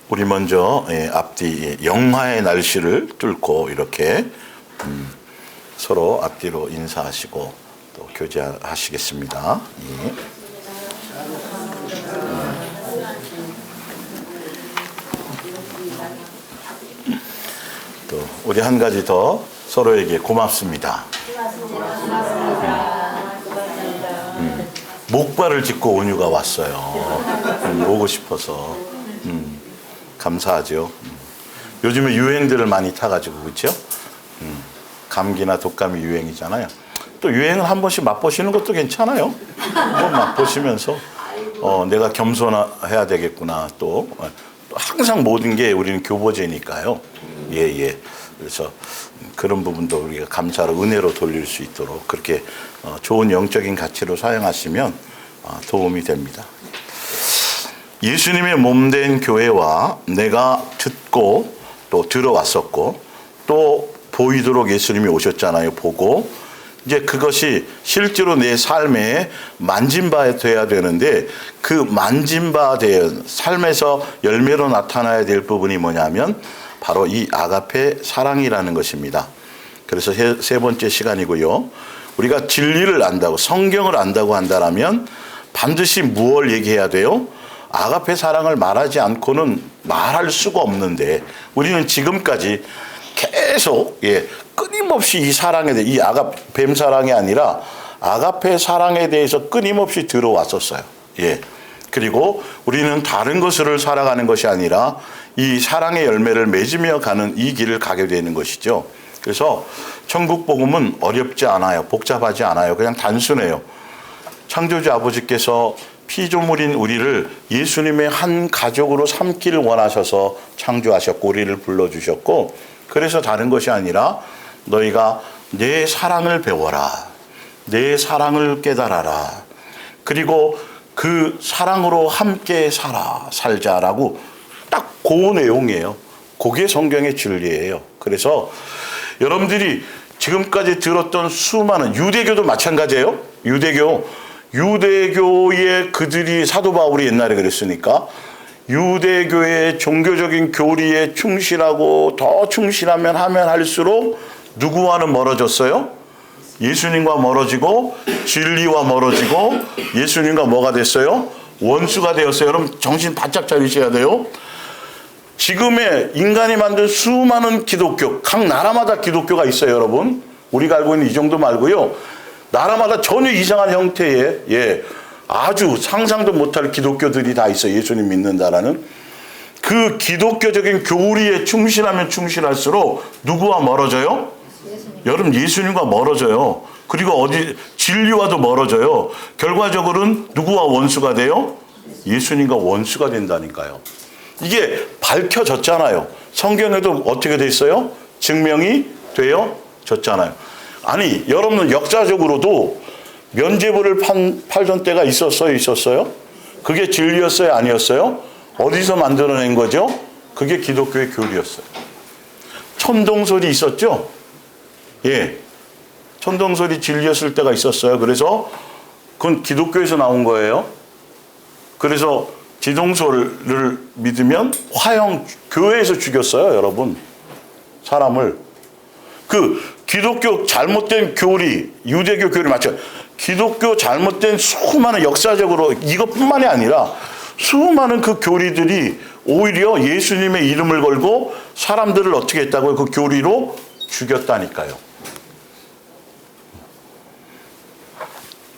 우리 먼저 앞뒤 영화의 날씨를 뚫고 이렇게 서로 앞뒤로 인사하시고 또 교제하시겠습니다. 예. 또 우리 한 가지 더 서로에게 고맙습니다. 목발을 짚고 온유가 왔어요. 오고 싶어서. 감사하죠. 요즘에 유행들을 많이 타가지고 그렇죠? 감기나 독감이 유행이잖아요. 또 유행을 한 번씩 맛보시는 것도 괜찮아요. 한번 맛보시면서 내가 겸손해야 되겠구나. 또 항상 모든 게 우리는 교보제니까요. 예. 그래서 그런 부분도 우리가 감사로 은혜로 돌릴 수 있도록 그렇게 좋은 영적인 가치로 사용하시면 도움이 됩니다. 예수님의 몸된 교회와 내가 듣고 또 들어왔었고 또 보이도록 예수님이 오셨잖아요. 보고 이제 그것이 실제로 내 삶에 만진바 돼야 되는데 그 만진바 된 삶에서 열매로 나타나야 될 부분이 뭐냐면 바로 이 아가페 사랑이라는 것입니다. 그래서 세 번째 시간이고요. 우리가 진리를 안다고 성경을 안다고 한다면 반드시 무엇을 얘기해야 돼요? 아가페 사랑을 말하지 않고는 말할 수가 없는데 우리는 지금까지 계속 끊임없이 이 사랑에 대해 이 뱀 사랑이 아니라 아가페 사랑에 대해서 끊임없이 들어왔었어요. 그리고 우리는 다른 것을 살아가는 것이 아니라 이 사랑의 열매를 맺으며 가는 이 길을 가게 되는 것이죠. 그래서 천국 복음은 어렵지 않아요. 복잡하지 않아요. 그냥 단순해요. 창조주 아버지께서 피조물인 우리를 예수님의 한 가족으로 삼기를 원하셔서 창조하셨고 우리를 불러주셨고 그래서 다른 것이 아니라 너희가 내 사랑을 배워라. 내 사랑을 깨달아라. 그리고 그 사랑으로 함께 살자라고 딱 그 내용이에요. 그게 성경의 진리예요. 그래서 여러분들이 지금까지 들었던 수많은 유대교도 마찬가지예요. 유대교의 그들이 사도 바울이 옛날에 그랬으니까 유대교의 종교적인 교리에 충실하고 더 충실하면 할수록 누구와는 멀어졌어요? 예수님과 멀어지고 진리와 멀어지고 예수님과 뭐가 됐어요? 원수가 되었어요. 여러분 정신 바짝 차리셔야 돼요. 지금의 인간이 만든 수많은 기독교, 각 나라마다 기독교가 있어요, 여러분. 우리가 알고 있는 이 정도 말고요. 나라마다 전혀 이상한 형태의 아주 상상도 못할 기독교들이 다 있어요. 예수님 믿는다라는. 그 기독교적인 교리에 충실하면 충실할수록 누구와 멀어져요? 여러분 예수님과 멀어져요. 그리고 진리와도 멀어져요. 결과적으로는 누구와 원수가 돼요? 예수님과 원수가 된다니까요. 이게 밝혀졌잖아요. 성경에도 어떻게 돼 있어요? 증명이 되어졌잖아요. 아니 여러분은 역사적으로도 면죄부를 팔던 때가 있었어요? 그게 진리였어요? 아니었어요? 어디서 만들어낸 거죠? 그게 기독교의 교리였어요. 천동설이 있었죠? 천동설이 진리였을 때가 있었어요. 그래서 그건 기독교에서 나온 거예요. 그래서 지동설을 믿으면 교회에서 죽였어요, 여러분. 사람을. 그 기독교 잘못된 교리, 유대교 교리 맞죠? 기독교 잘못된 수많은 역사적으로 이것뿐만이 아니라 수많은 그 교리들이 오히려 예수님의 이름을 걸고 사람들을 어떻게 했다고요? 그 교리로 죽였다니까요.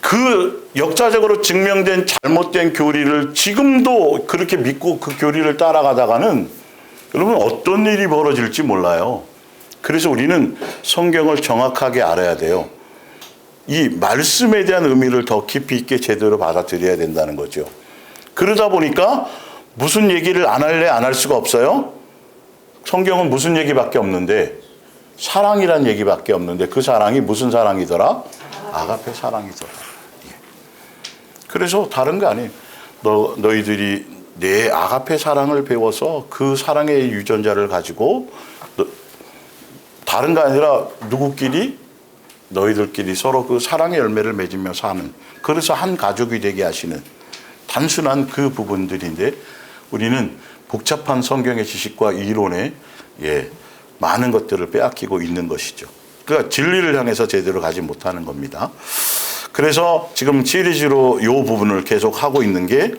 그 역사적으로 증명된 잘못된 교리를 지금도 그렇게 믿고 그 교리를 따라가다가는 여러분 어떤 일이 벌어질지 몰라요. 그래서 우리는 성경을 정확하게 알아야 돼요. 이 말씀에 대한 의미를 더 깊이 있게 제대로 받아들여야 된다는 거죠. 그러다 보니까 무슨 얘기를 안 할래 안 할 수가 없어요. 성경은 무슨 얘기밖에 없는데 사랑이란 얘기밖에 없는데 그 사랑이 무슨 사랑이더라? 아가페 사랑이더라. 그래서 다른 거 아니에요. 너희들이 내 아가페 사랑을 배워서 그 사랑의 유전자를 가지고 다른 거 아니라 누구끼리? 너희들끼리 서로 그 사랑의 열매를 맺으며 사는 그래서 한 가족이 되게 하시는 단순한 그 부분들인데 우리는 복잡한 성경의 지식과 이론에 많은 것들을 빼앗기고 있는 것이죠. 그러니까 진리를 향해서 제대로 가지 못하는 겁니다. 그래서 지금 시리즈로 이 부분을 계속 하고 있는 게,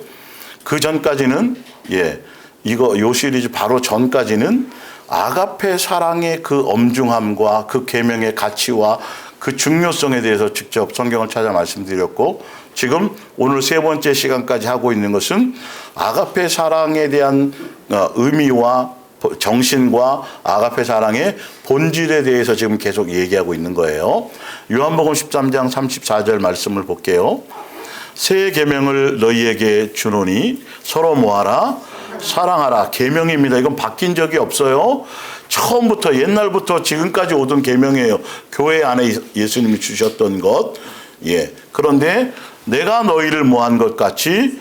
그 전까지는 요 시리즈 바로 전까지는 아가페 사랑의 그 엄중함과 그 계명의 가치와 그 중요성에 대해서 직접 성경을 찾아 말씀드렸고, 지금 오늘 세 번째 시간까지 하고 있는 것은 아가페 사랑에 대한 의미와 정신과 아가페 사랑의 본질에 대해서 지금 계속 얘기하고 있는 거예요. 요한복음 13장 34절 말씀을 볼게요. 새 계명을 너희에게 주노니 서로 뭐하라? 사랑하라. 계명입니다. 이건 바뀐 적이 없어요. 처음부터 옛날부터 지금까지 오던 계명이에요. 교회 안에 예수님이 주셨던 것. 그런데 내가 너희를 뭐한 것 같이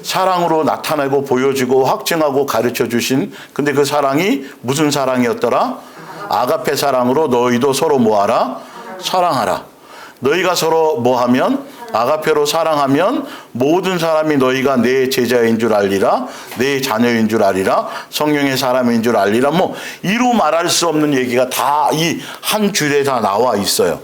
사랑으로 나타내고 보여주고 확증하고 가르쳐 주신, 근데 그 사랑이 무슨 사랑이었더라? 아가페 사랑으로 너희도 서로 뭐하라? 사랑하라. 너희가 서로 뭐하면? 아가페로 사랑하면 모든 사람이 너희가 내 제자인 줄 알리라, 내 자녀인 줄 알리라, 성령의 사람인 줄 알리라. 이루 말할 수 없는 얘기가 다 이 한 줄에 다 나와 있어요.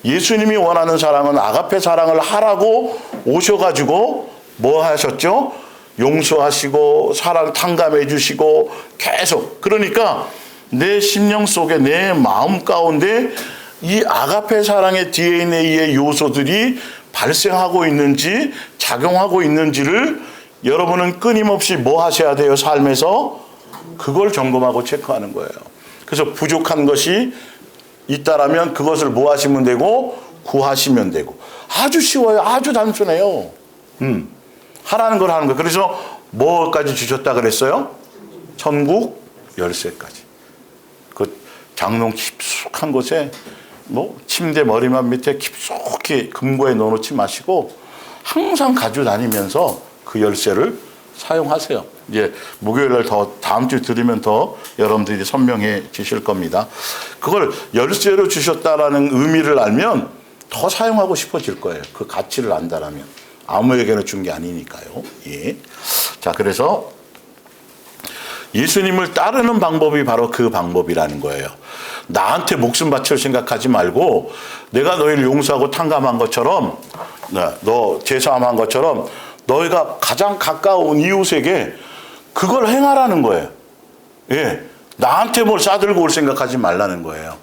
예수님이 원하는 사랑은 아가페 사랑을 하라고 오셔가지고 뭐 하셨죠? 용서하시고 사랑 탕감해 주시고 계속. 그러니까 내 심령 속에, 내 마음 가운데 이 아가페 사랑의 DNA의 요소들이 발생하고 있는지 작용하고 있는지를 여러분은 끊임없이 뭐 하셔야 돼요? 삶에서 그걸 점검하고 체크하는 거예요. 그래서 부족한 것이 있다라면 그것을 뭐 하시면 되고? 구하시면 되고. 아주 쉬워요. 아주 단순해요. 하라는 걸 하는 거예요. 그래서 뭐까지 주셨다 그랬어요? 천국 열쇠까지. 그 장롱 깊숙한 곳에 침대 머리만 밑에 깊숙이 금고에 넣어놓지 마시고 항상 가지고 다니면서 그 열쇠를 사용하세요. 이제 목요일날 다음 주 들으면 더 여러분들이 선명해지실 겁니다. 그걸 열쇠로 주셨다라는 의미를 알면 더 사용하고 싶어질 거예요. 그 가치를 안다라면. 아무에게나 준 게 아니니까요. 자, 그래서 예수님을 따르는 방법이 바로 그 방법이라는 거예요. 나한테 목숨 바칠 생각하지 말고 내가 너희를 용서하고 탕감한 것처럼, 너 제사함한 것처럼 너희가 가장 가까운 이웃에게 그걸 행하라는 거예요. 나한테 뭘 싸들고 올 생각하지 말라는 거예요.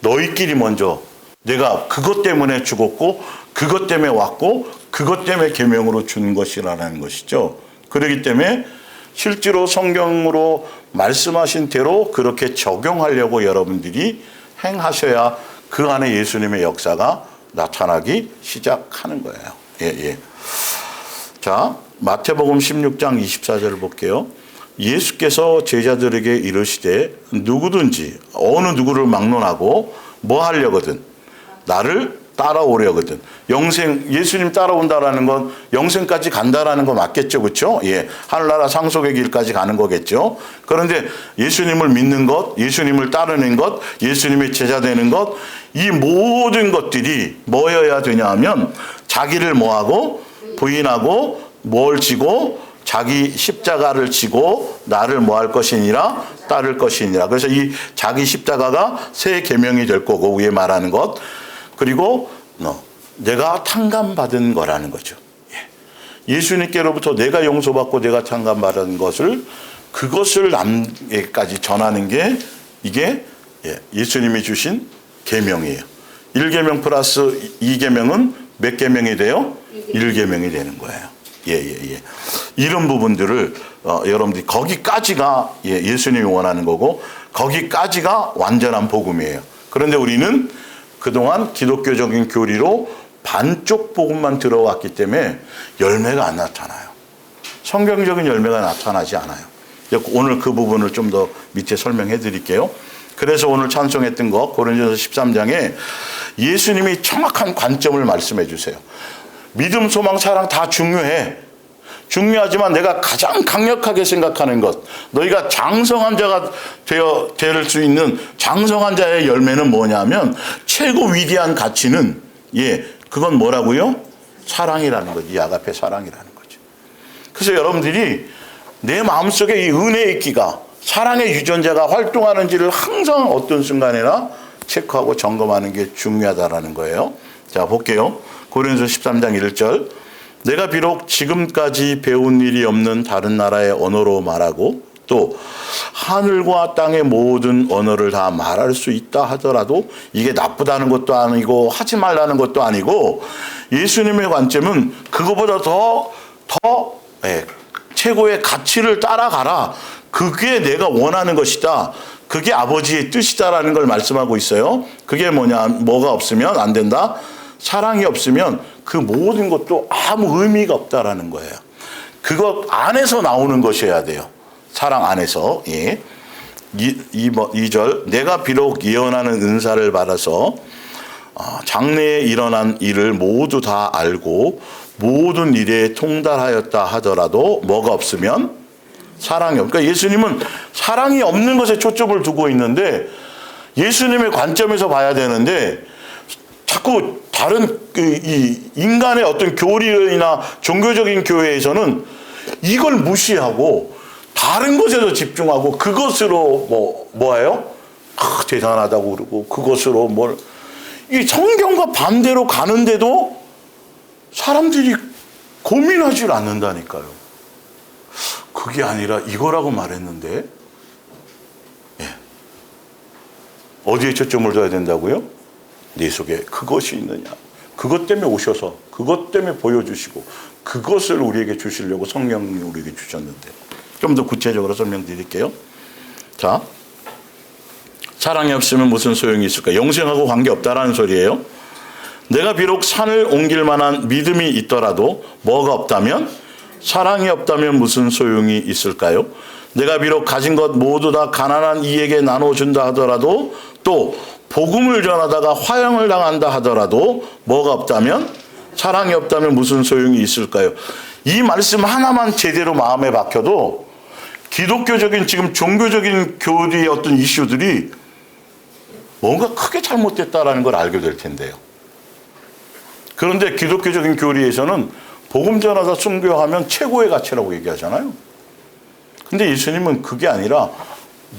너희끼리 먼저 내가 그것 때문에 죽었고 그것 때문에 왔고 그것 때문에 계명으로 준 것이라는 것이죠. 그렇기 때문에 실제로 성경으로 말씀하신 대로 그렇게 적용하려고 여러분들이 행하셔야 그 안에 예수님의 역사가 나타나기 시작하는 거예요. 자, 마태복음 16장 24절을 볼게요. 예수께서 제자들에게 이르시되 누구든지 어느 누구를 막론하고 뭐 하려거든? 나를 따라오려거든. 예수님 따라온다라는 건 영생까지 간다라는 거 맞겠죠, 그렇죠? 하늘나라 상속의 길까지 가는 거겠죠. 그런데 예수님을 믿는 것, 예수님을 따르는 것, 예수님의 제자 되는 것, 이 모든 것들이 뭐여야 되냐 하면 자기를 뭐하고 부인하고 뭘 지고 자기 십자가를 지고 나를 뭐 할 것이니라 따를 것이니라. 그래서 이 자기 십자가가 새 계명이 될 거고 위에 말하는 것. 그리고 내가 탕감받은 거라는 거죠. 예수님께로부터 내가 용서받고 내가 탕감받은 것을 그것을 남에게까지 전하는 게 이게 예수님이 주신 계명이에요. 1계명 플러스 2계명은 몇 계명이 돼요? 1계명이 되는 거예요. 이런 부분들을 여러분들이 거기까지가 예수님이 원하는 거고 거기까지가 완전한 복음이에요. 그런데 우리는 그동안 기독교적인 교리로 반쪽 복음만 들어왔기 때문에 열매가 안 나타나요. 성경적인 열매가 나타나지 않아요. 오늘 그 부분을 좀 더 밑에 설명해 드릴게요. 그래서 오늘 찬송했던 거 고린도전서 13장에 예수님이 정확한 관점을 말씀해 주세요. 믿음, 소망, 사랑 다 중요해. 중요하지만 내가 가장 강력하게 생각하는 것, 너희가 장성한 자가 될 수 있는 장성한 자의 열매는 뭐냐면 최고 위대한 가치는 그건 뭐라고요? 사랑이라는 거지. 아가페 사랑이라는 거죠. 그래서 여러분들이 내 마음속에 이 은혜의 기가, 사랑의 유전자가 활동하는지를 항상 어떤 순간에나 체크하고 점검하는 게 중요하다라는 거예요. 자, 볼게요. 고린도서 13장 1절. 내가 비록 지금까지 배운 일이 없는 다른 나라의 언어로 말하고 또 하늘과 땅의 모든 언어를 다 말할 수 있다 하더라도 이게 나쁘다는 것도 아니고 하지 말라는 것도 아니고, 예수님의 관점은 그거보다 더 최고의 가치를 따라가라. 그게 내가 원하는 것이다. 그게 아버지의 뜻이다라는 걸 말씀하고 있어요. 그게 뭐가 없으면 안 된다? 사랑이 없으면 그 모든 것도 아무 의미가 없다라는 거예요. 그것 안에서 나오는 것이어야 돼요. 사랑 안에서. 예. 2절. 내가 비록 예언하는 은사를 받아서 장래에 일어난 일을 모두 다 알고 모든 일에 통달하였다 하더라도 뭐가 없으면 사랑이 없. 그러니까 예수님은 사랑이 없는 것에 초점을 두고 있는데, 예수님의 관점에서 봐야 되는데 자꾸 다른 이 인간의 어떤 교리나 종교적인 교회에서는 이걸 무시하고 다른 것에서 집중하고 그것으로 뭐예요? 대단하다고 그러고 그것으로 이 성경과 반대로 가는데도 사람들이 고민하지 않는다니까요. 그게 아니라 이거라고 말했는데, 예. 어디에 초점을 둬야 된다고요? 내 속에 그것이 있느냐. 그것 때문에 오셔서 그것 때문에 보여주시고 그것을 우리에게 주시려고 성령이 우리에게 주셨는데, 좀 더 구체적으로 설명드릴게요. 자, 사랑이 없으면 무슨 소용이 있을까? 영생하고 관계없다라는 소리예요. 내가 비록 산을 옮길 만한 믿음이 있더라도 뭐가 없다면? 사랑이 없다면 무슨 소용이 있을까요? 내가 비록 가진 것 모두 다 가난한 이에게 나눠준다 하더라도, 또 복음을 전하다가 화형을 당한다 하더라도 뭐가 없다면? 사랑이 없다면 무슨 소용이 있을까요? 이 말씀 하나만 제대로 마음에 박혀도 기독교적인 지금 종교적인 교리의 어떤 이슈들이 뭔가 크게 잘못됐다라는 걸 알게 될 텐데요. 그런데 기독교적인 교리에서는 복음 전하다 순교하면 최고의 가치라고 얘기하잖아요. 근데 예수님은 그게 아니라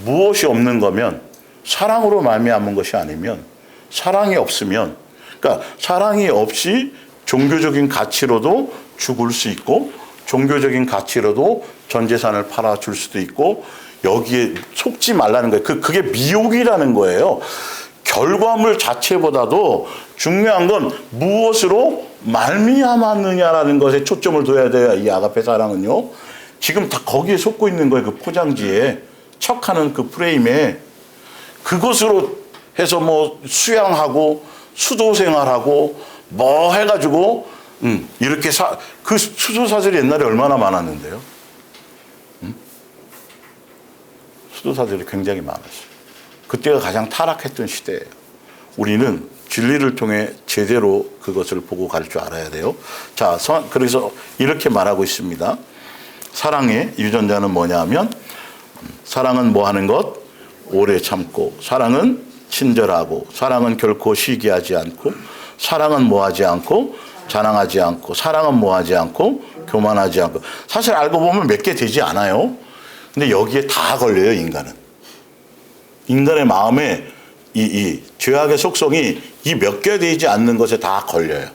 무엇이 없는 거면, 사랑으로 말미암은 것이 아니면, 사랑이 없으면, 그러니까 사랑이 없이 종교적인 가치로도 죽을 수 있고 종교적인 가치로도 전 재산을 팔아줄 수도 있고, 여기에 속지 말라는 거예요. 그게 미혹이라는 거예요. 결과물 자체보다도 중요한 건 무엇으로 말미암았느냐라는 것에 초점을 둬야 돼요. 이 아가페 사랑은요. 지금 다 거기에 속고 있는 거예요. 그 포장지에 척하는 그 프레임에. 그것으로 해서 수양하고 수도 생활하고 해가지고 이렇게 그 수도사들이 옛날에 얼마나 많았는데요. 수도사들이 굉장히 많았어요. 그때가 가장 타락했던 시대예요. 우리는 진리를 통해 제대로 그것을 보고 갈 줄 알아야 돼요. 자, 그래서 이렇게 말하고 있습니다. 사랑의 유전자는 뭐냐 하면, 사랑은 뭐 하는 것? 오래 참고, 사랑은 친절하고, 사랑은 결코 시기하지 않고, 사랑은 뭐 하지 않고, 자랑하지 않고, 사랑은 뭐 하지 않고, 교만하지 않고. 사실 알고 보면 몇 개 되지 않아요. 근데 여기에 다 걸려요, 인간은. 인간의 마음에 이 죄악의 속성이 이 몇 개 되지 않는 것에 다 걸려요.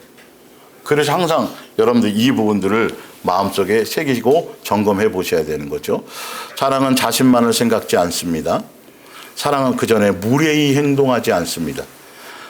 그래서 항상 여러분들 이 부분들을 마음속에 새기고 점검해 보셔야 되는 거죠. 사랑은 자신만을 생각지 않습니다. 사랑은 그 전에 무례히 행동하지 않습니다.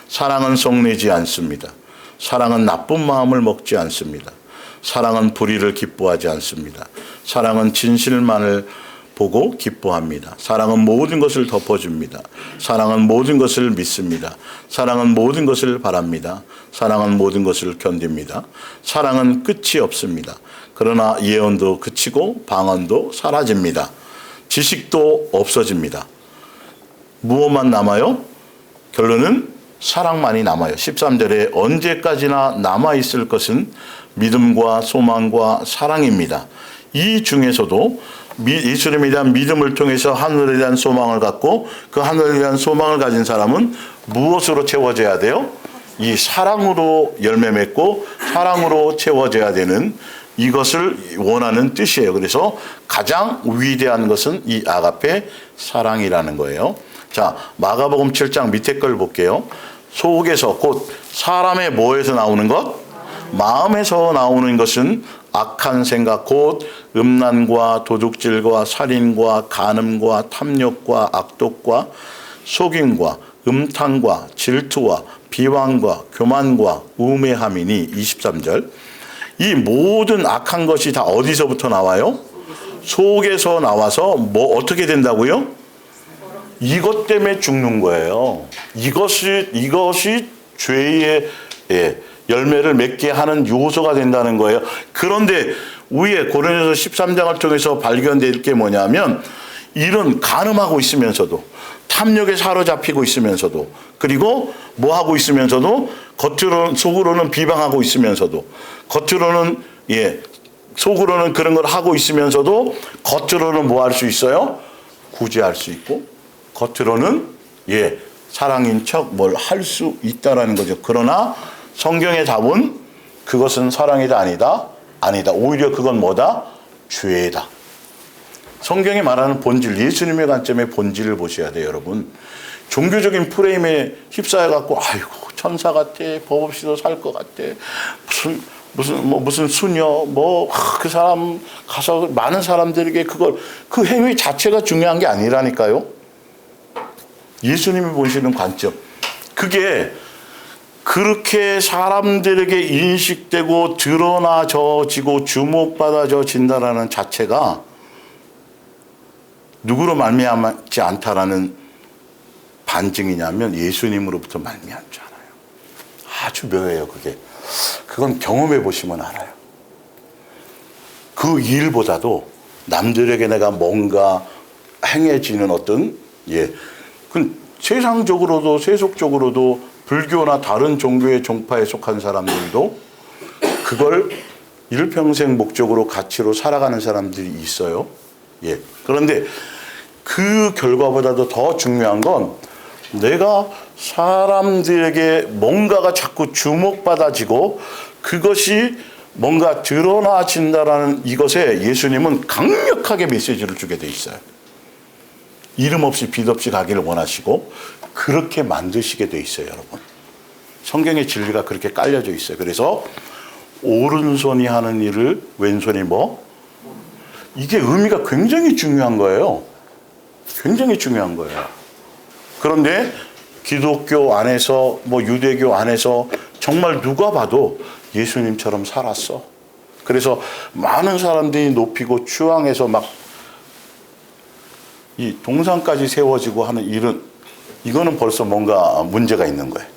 사랑은 성내지 않습니다. 사랑은 나쁜 마음을 먹지 않습니다. 사랑은 불의를 기뻐하지 않습니다. 사랑은 진실만을 보고 기뻐합니다. 사랑은 모든 것을 덮어줍니다. 사랑은 모든 것을 믿습니다. 사랑은 모든 것을 바랍니다. 사랑은 모든 것을 견딥니다. 사랑은 끝이 없습니다. 그러나 예언도 그치고 방언도 사라집니다. 지식도 없어집니다. 무엇만 남아요? 결론은 사랑만이 남아요. 13절에 언제까지나 남아있을 것은 믿음과 소망과 사랑입니다. 이 중에서도 예수님에 대한 믿음을 통해서 하늘에 대한 소망을 갖고, 그 하늘에 대한 소망을 가진 사람은 무엇으로 채워져야 돼요? 이 사랑으로 열매 맺고 사랑으로 채워져야 되는 이것을 원하는 뜻이에요. 그래서 가장 위대한 것은 이 아가페 사랑이라는 거예요. 자, 마가복음 7장 밑에 걸 볼게요. 속에서 곧 사람의 뭐에서 나오는 것? 마음에서 나오는 것은 악한 생각 곧 음란과 도둑질과 살인과 간음과 탐욕과 악독과 속임과 음탕과 질투와 비방과 교만과 우매함이니 23절. 이 모든 악한 것이 다 어디서부터 나와요? 속에서 나와서 뭐 어떻게 된다고요? 이것 때문에 죽는 거예요. 이것이 죄의 열매를 맺게 하는 요소가 된다는 거예요. 그런데 위에 고린도서 13장을 통해서 발견될 게 뭐냐면 이런 간음하고 있으면서도 탐욕에 사로잡히고 있으면서도 그리고 뭐 하고 있으면서도 속으로는 비방하고 있으면서도 겉으로는 속으로는 그런 걸 하고 있으면서도 겉으로는 뭐 할 수 있어요? 구제할 수 있고 겉으로는 사랑인 척 뭘 할 수 있다라는 거죠. 그러나 성경의 답은 그것은 사랑이다 아니다? 아니다. 오히려 그건 뭐다? 죄다. 성경이 말하는 본질, 예수님의 관점의 본질을 보셔야 돼요, 여러분. 종교적인 프레임에 휩싸여갖고, 아이고, 천사 같아, 법 없이도 살 것 같아, 무슨 수녀, 그 사람 가서 많은 사람들에게 그 행위 자체가 중요한 게 아니라니까요. 예수님이 보시는 관점. 그게 그렇게 사람들에게 인식되고 드러나져지고 주목받아져진다라는 자체가 누구로 말미암지 않다라는 반증이냐면 예수님으로부터 말미암지 않아요. 아주 묘해요, 그게. 그건 경험해 보시면 알아요. 그 일보다도 남들에게 내가 뭔가 행해지는 어떤 그 세상적으로도 세속적으로도 불교나 다른 종교의 종파에 속한 사람들도 그걸 일평생 목적으로 가치로 살아가는 사람들이 있어요. 그런데 그 결과보다도 더 중요한 건 내가 사람들에게 뭔가가 자꾸 주목받아지고 그것이 뭔가 드러나진다라는 이것에 예수님은 강력하게 메시지를 주게 돼 있어요. 이름 없이 빛 없이 가기를 원하시고 그렇게 만드시게 돼 있어요, 여러분. 성경의 진리가 그렇게 깔려져 있어요. 그래서 오른손이 하는 일을 왼손이 이게 의미가 굉장히 중요한 거예요. 굉장히 중요한 거예요. 그런데 기독교 안에서 유대교 안에서 정말 누가 봐도 예수님처럼 살았어. 그래서 많은 사람들이 높이고 추앙해서 이 동상까지 세워지고 하는 일은 이거는 벌써 뭔가 문제가 있는 거예요.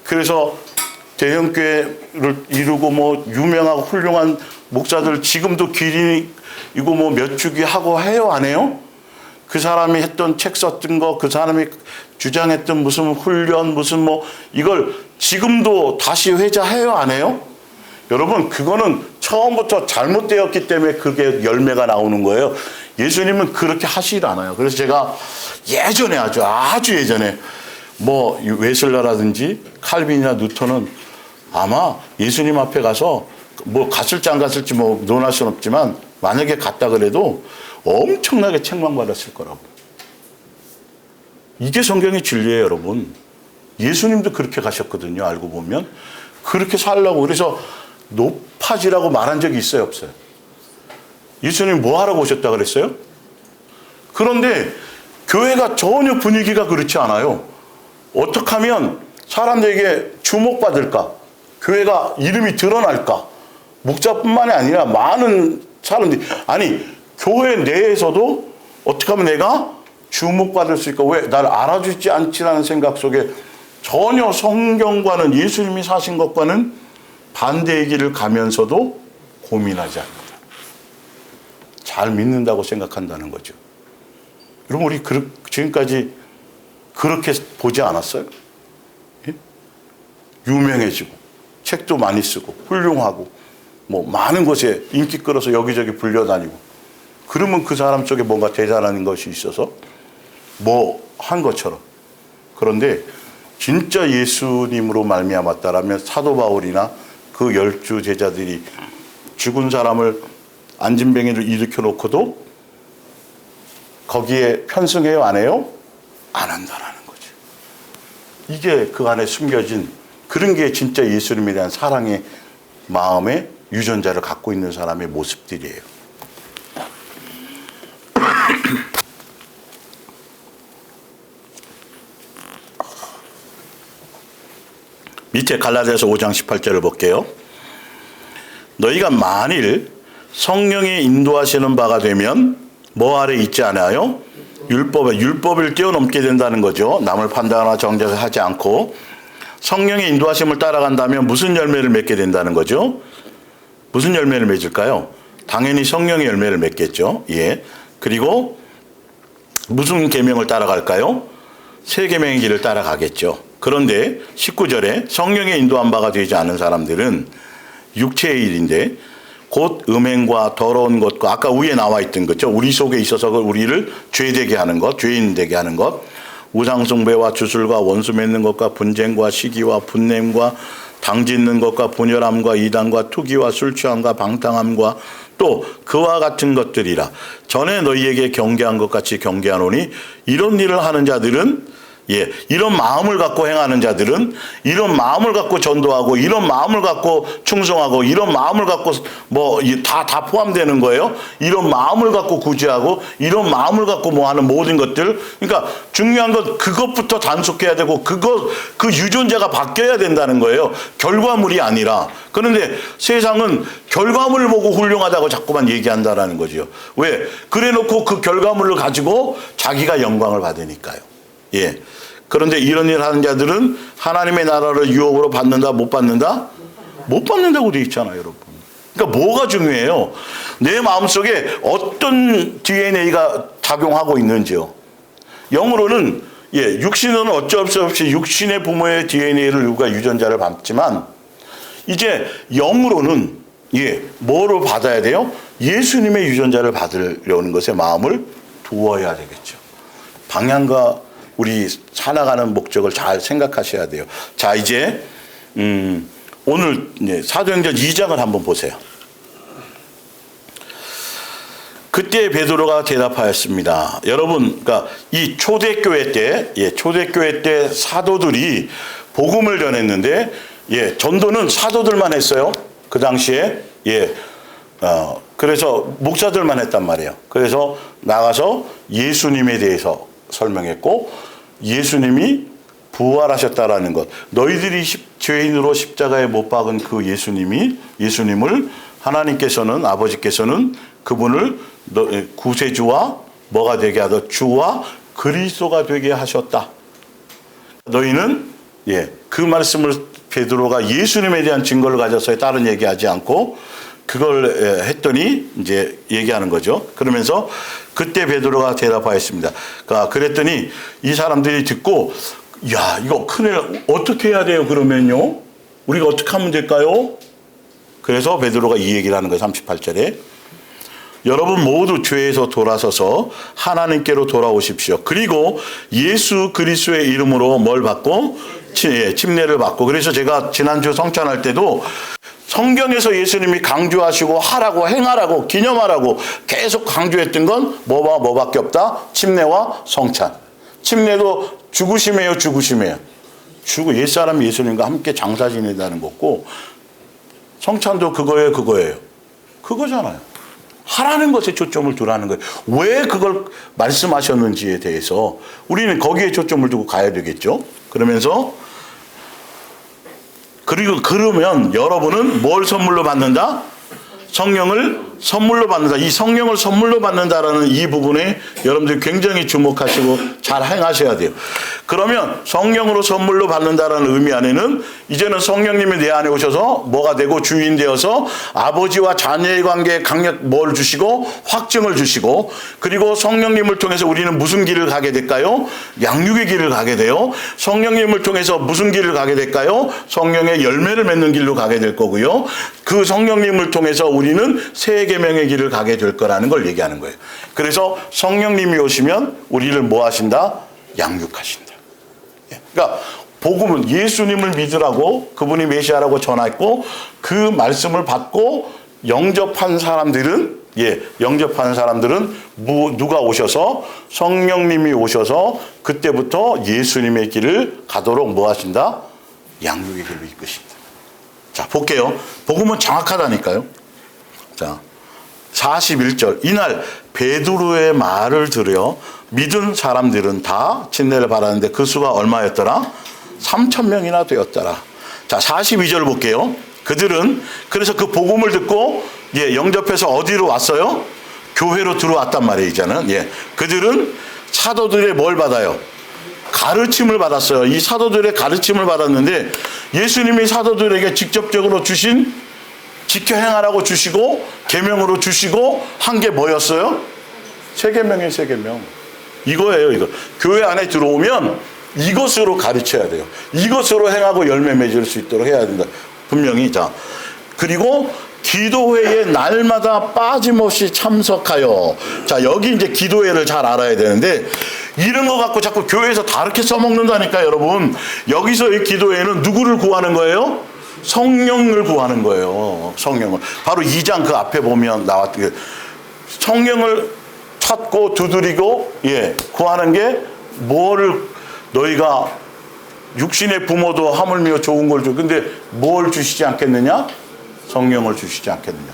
그래서 대형교회를 이루고 유명하고 훌륭한 목사들 지금도 길이고 몇 주기 하고 해요, 안 해요? 그 사람이 했던 책 썼던 거, 그 사람이 주장했던 무슨 훈련, 이걸 지금도 다시 회자해요, 안 해요? 여러분, 그거는 처음부터 잘못되었기 때문에 그게 열매가 나오는 거예요. 예수님은 그렇게 하시질 않아요. 그래서 제가 예전에 아주 예전에 웨슬러라든지 칼빈이나 뉴턴은 아마 예수님 앞에 가서 갔을지 안 갔을지 논할 수는 없지만 만약에 갔다 그래도 엄청나게 책망받았을 거라고. 이게 성경의 진리예요, 여러분. 예수님도 그렇게 가셨거든요, 알고 보면. 그렇게 살라고. 그래서 높아지라고 말한 적이 있어요, 없어요? 예수님 뭐 하라고 오셨다 그랬어요? 그런데 교회가 전혀 분위기가 그렇지 않아요. 어떻게 하면 사람들에게 주목받을까? 교회가 이름이 드러날까? 목자뿐만이 아니라 많은 사람들이, 교회 내에서도 어떻게 하면 내가 주목받을 수 있을까? 왜 날 알아주지 않지라는 생각 속에 전혀 성경과는 예수님이 사신 것과는 반대의 길을 가면서도 고민하지 않는다. 잘 믿는다고 생각한다는 거죠. 여러분, 우리 지금까지 그렇게 보지 않았어요? 유명해지고 책도 많이 쓰고 훌륭하고 많은 곳에 인기 끌어서 여기저기 불려다니고 그러면 그 사람 속에 뭔가 대단한 것이 있어서 한 것처럼. 그런데 진짜 예수님으로 말미암았다라면 사도 바울이나 그 12 제자들이 죽은 사람을 안진뱅이를 일으켜 놓고도 거기에 편승해요, 안 해요? 안 한다라는 거죠. 이게 그 안에 숨겨진 그런 게 진짜 예수님에 대한 사랑의 마음의 유전자를 갖고 있는 사람의 모습들이에요. 밑에 갈라디아서 5장 18절을 볼게요. 너희가 만일 성령이 인도하시는 바가 되면 뭐 아래 있지 않아요? 율법을 뛰어넘게 된다는 거죠. 남을 판단하거나 정죄하지 않고 성령의 인도하심을 따라간다면 무슨 열매를 맺게 된다는 거죠? 무슨 열매를 맺을까요? 당연히 성령의 열매를 맺겠죠. 예. 그리고 무슨 계명을 따라갈까요? 새 계명의 길을 따라가겠죠. 그런데 19절에 성령의 인도한 바가 되지 않은 사람들은 육체의 일인데 곧 음행과 더러운 것과 아까 위에 나와 있던 거죠. 우리 속에 있어서 우리를 죄되게 하는 것, 죄인 되게 하는 것, 우상숭배와 주술과 원수 맺는 것과 분쟁과 시기와 분냄과 당짓는 것과 분열함과 이단과 투기와 술 취함과 방탕함과 또 그와 같은 것들이라. 전에 너희에게 경계한 것 같이 경계하노니 이런 일을 하는 자들은 이런 마음을 갖고 행하는 자들은 이런 마음을 갖고 전도하고 이런 마음을 갖고 충성하고 이런 마음을 갖고 다 포함되는 거예요. 이런 마음을 갖고 구제하고 이런 마음을 갖고 하는 모든 것들. 그러니까 중요한 건 그것부터 단속해야 되고 그 유전자가 바뀌어야 된다는 거예요. 결과물이 아니라. 그런데 세상은 결과물을 보고 훌륭하다고 자꾸만 얘기한다라는 거죠. 왜? 그래 놓고 그 결과물을 가지고 자기가 영광을 받으니까요. 예. 그런데 이런 일 하는 자들은 하나님의 나라를 유혹으로 받는다, 못 받는다? 못 받는다고 되어 있잖아요, 여러분. 그러니까 뭐가 중요해요? 내 마음속에 어떤 DNA가 작용하고 있는지요. 영으로는 육신은 어쩔 수 없이 육신의 부모의 DNA를 우리가 유전자를 받지만 이제 영으로는 뭐를 받아야 돼요? 예수님의 유전자를 받으려는 것에 마음을 두어야 되겠죠. 방향과 우리 살아가는 목적을 잘 생각하셔야 돼요. 자, 이제 오늘 사도행전 2장을 한번 보세요. 그때 베드로가 대답하였습니다. 여러분, 그러니까 이 초대교회 때 사도들이 복음을 전했는데 전도는 사도들만 했어요. 그 당시에 그래서 목사들만 했단 말이에요. 그래서 나가서 예수님에 대해서 설명했고 예수님이 부활하셨다라는 것. 너희들이 죄인으로 십자가에 못 박은 그 예수님을 하나님께서는 아버지께서는 그분을 구세주와 뭐가 되게 하더 주와 그리스도가 되게 하셨다. 너희는 그 말씀을 베드로가 예수님에 대한 증거를 가져서 다른 얘기하지 않고 그걸 했더니 이제 얘기하는 거죠. 그러면서 그때 베드로가 대답하였습니다. 그랬더니 이 사람들이 듣고 이거 큰일 어떻게 해야 돼요? 그러면요. 우리가 어떻게 하면 될까요? 그래서 베드로가 이 얘기를 하는 거예요. 38절에. 여러분 모두 죄에서 돌아서서 하나님께로 돌아오십시오. 그리고 예수 그리스도의 이름으로 뭘 받고? 침례를 받고. 그래서 제가 지난주 성찬할 때도 성경에서 예수님이 강조하시고 하라고 행하라고 기념하라고 계속 강조했던 건 뭐밖에 없다? 침례와 성찬. 침례도 죽으심이에요, 죽으심이에요. 옛사람 예수님과 함께 장사 지내다는 거고 성찬도 그거예요. 그거잖아요. 하라는 것에 초점을 두라는 거예요. 왜 그걸 말씀하셨는지에 대해서 우리는 거기에 초점을 두고 가야 되겠죠. 그러면 여러분은 뭘 선물로 받는다? 성령을 선물로 받는다. 이 성령을 선물로 받는다라는 이 부분에 여러분들이 굉장히 주목하시고 잘 행하셔야 돼요. 그러면 성령으로 선물로 받는다라는 의미 안에는 이제는 성령님이 내 안에 오셔서 뭐가 되고 주인 되어서 아버지와 자녀의 관계에 강력 뭘 주시고 확증을 주시고 그리고 성령님을 통해서 우리는 무슨 길을 가게 될까요? 양육의 길을 가게 돼요. 성령님을 통해서 무슨 길을 가게 될까요? 성령의 열매를 맺는 길로 가게 될 거고요. 그 성령님을 통해서 우리는 새 계명의 길을 가게 될 거라는 걸 얘기하는 거예요. 그래서 성령님이 오시면 우리를 뭐 하신다? 양육하신다. 그러니까 복음은 예수님을 믿으라고 그분이 메시아라고 전했고 그 말씀을 받고 영접한 사람들은 영접한 사람들은 누가 오셔서 성령님이 오셔서 그때부터 예수님의 길을 가도록 뭐 하신다? 양육의 길로 이끄십니다. 자, 볼게요. 복음은 정확하다니까요. 자, 41절. 이날 베드로의 말을 들여 믿은 사람들은 다 침례를 받았는데 그 수가 얼마였더라? 3,000명이나 되었더라. 자, 42절 볼게요. 그들은 그래서 그 복음을 듣고 영접해서 어디로 왔어요? 교회로 들어왔단 말이에요, 이제는. 그들은 사도들의 뭘 받아요? 가르침을 받았어요. 이 사도들의 가르침을 받았는데 예수님이 사도들에게 직접적으로 주신 지켜 행하라고 주시고 계명으로 주시고 한 게 뭐였어요? 세계명이에요, 세계명. 이거예요, 이거. 교회 안에 들어오면 이것으로 가르쳐야 돼요. 이것으로 행하고 열매 맺을 수 있도록 해야 된다. 분명히. 자, 그리고 기도회에 날마다 빠짐없이 참석하여. 자, 여기 이제 기도회를 잘 알아야 되는데 이런 거 갖고 자꾸 교회에서 다르게 써먹는다니까, 여러분. 여기서 이 기도회는 누구를 구하는 거예요? 성령을 구하는 거예요. 성령을. 바로 2장 그 앞에 보면 나왔던 성령을 찾고 두드리고 구하는 게 뭐를 너희가 육신의 부모도 하물며 좋은 걸 줘. 근데 뭘 주시지 않겠느냐? 성령을 주시지 않겠느냐.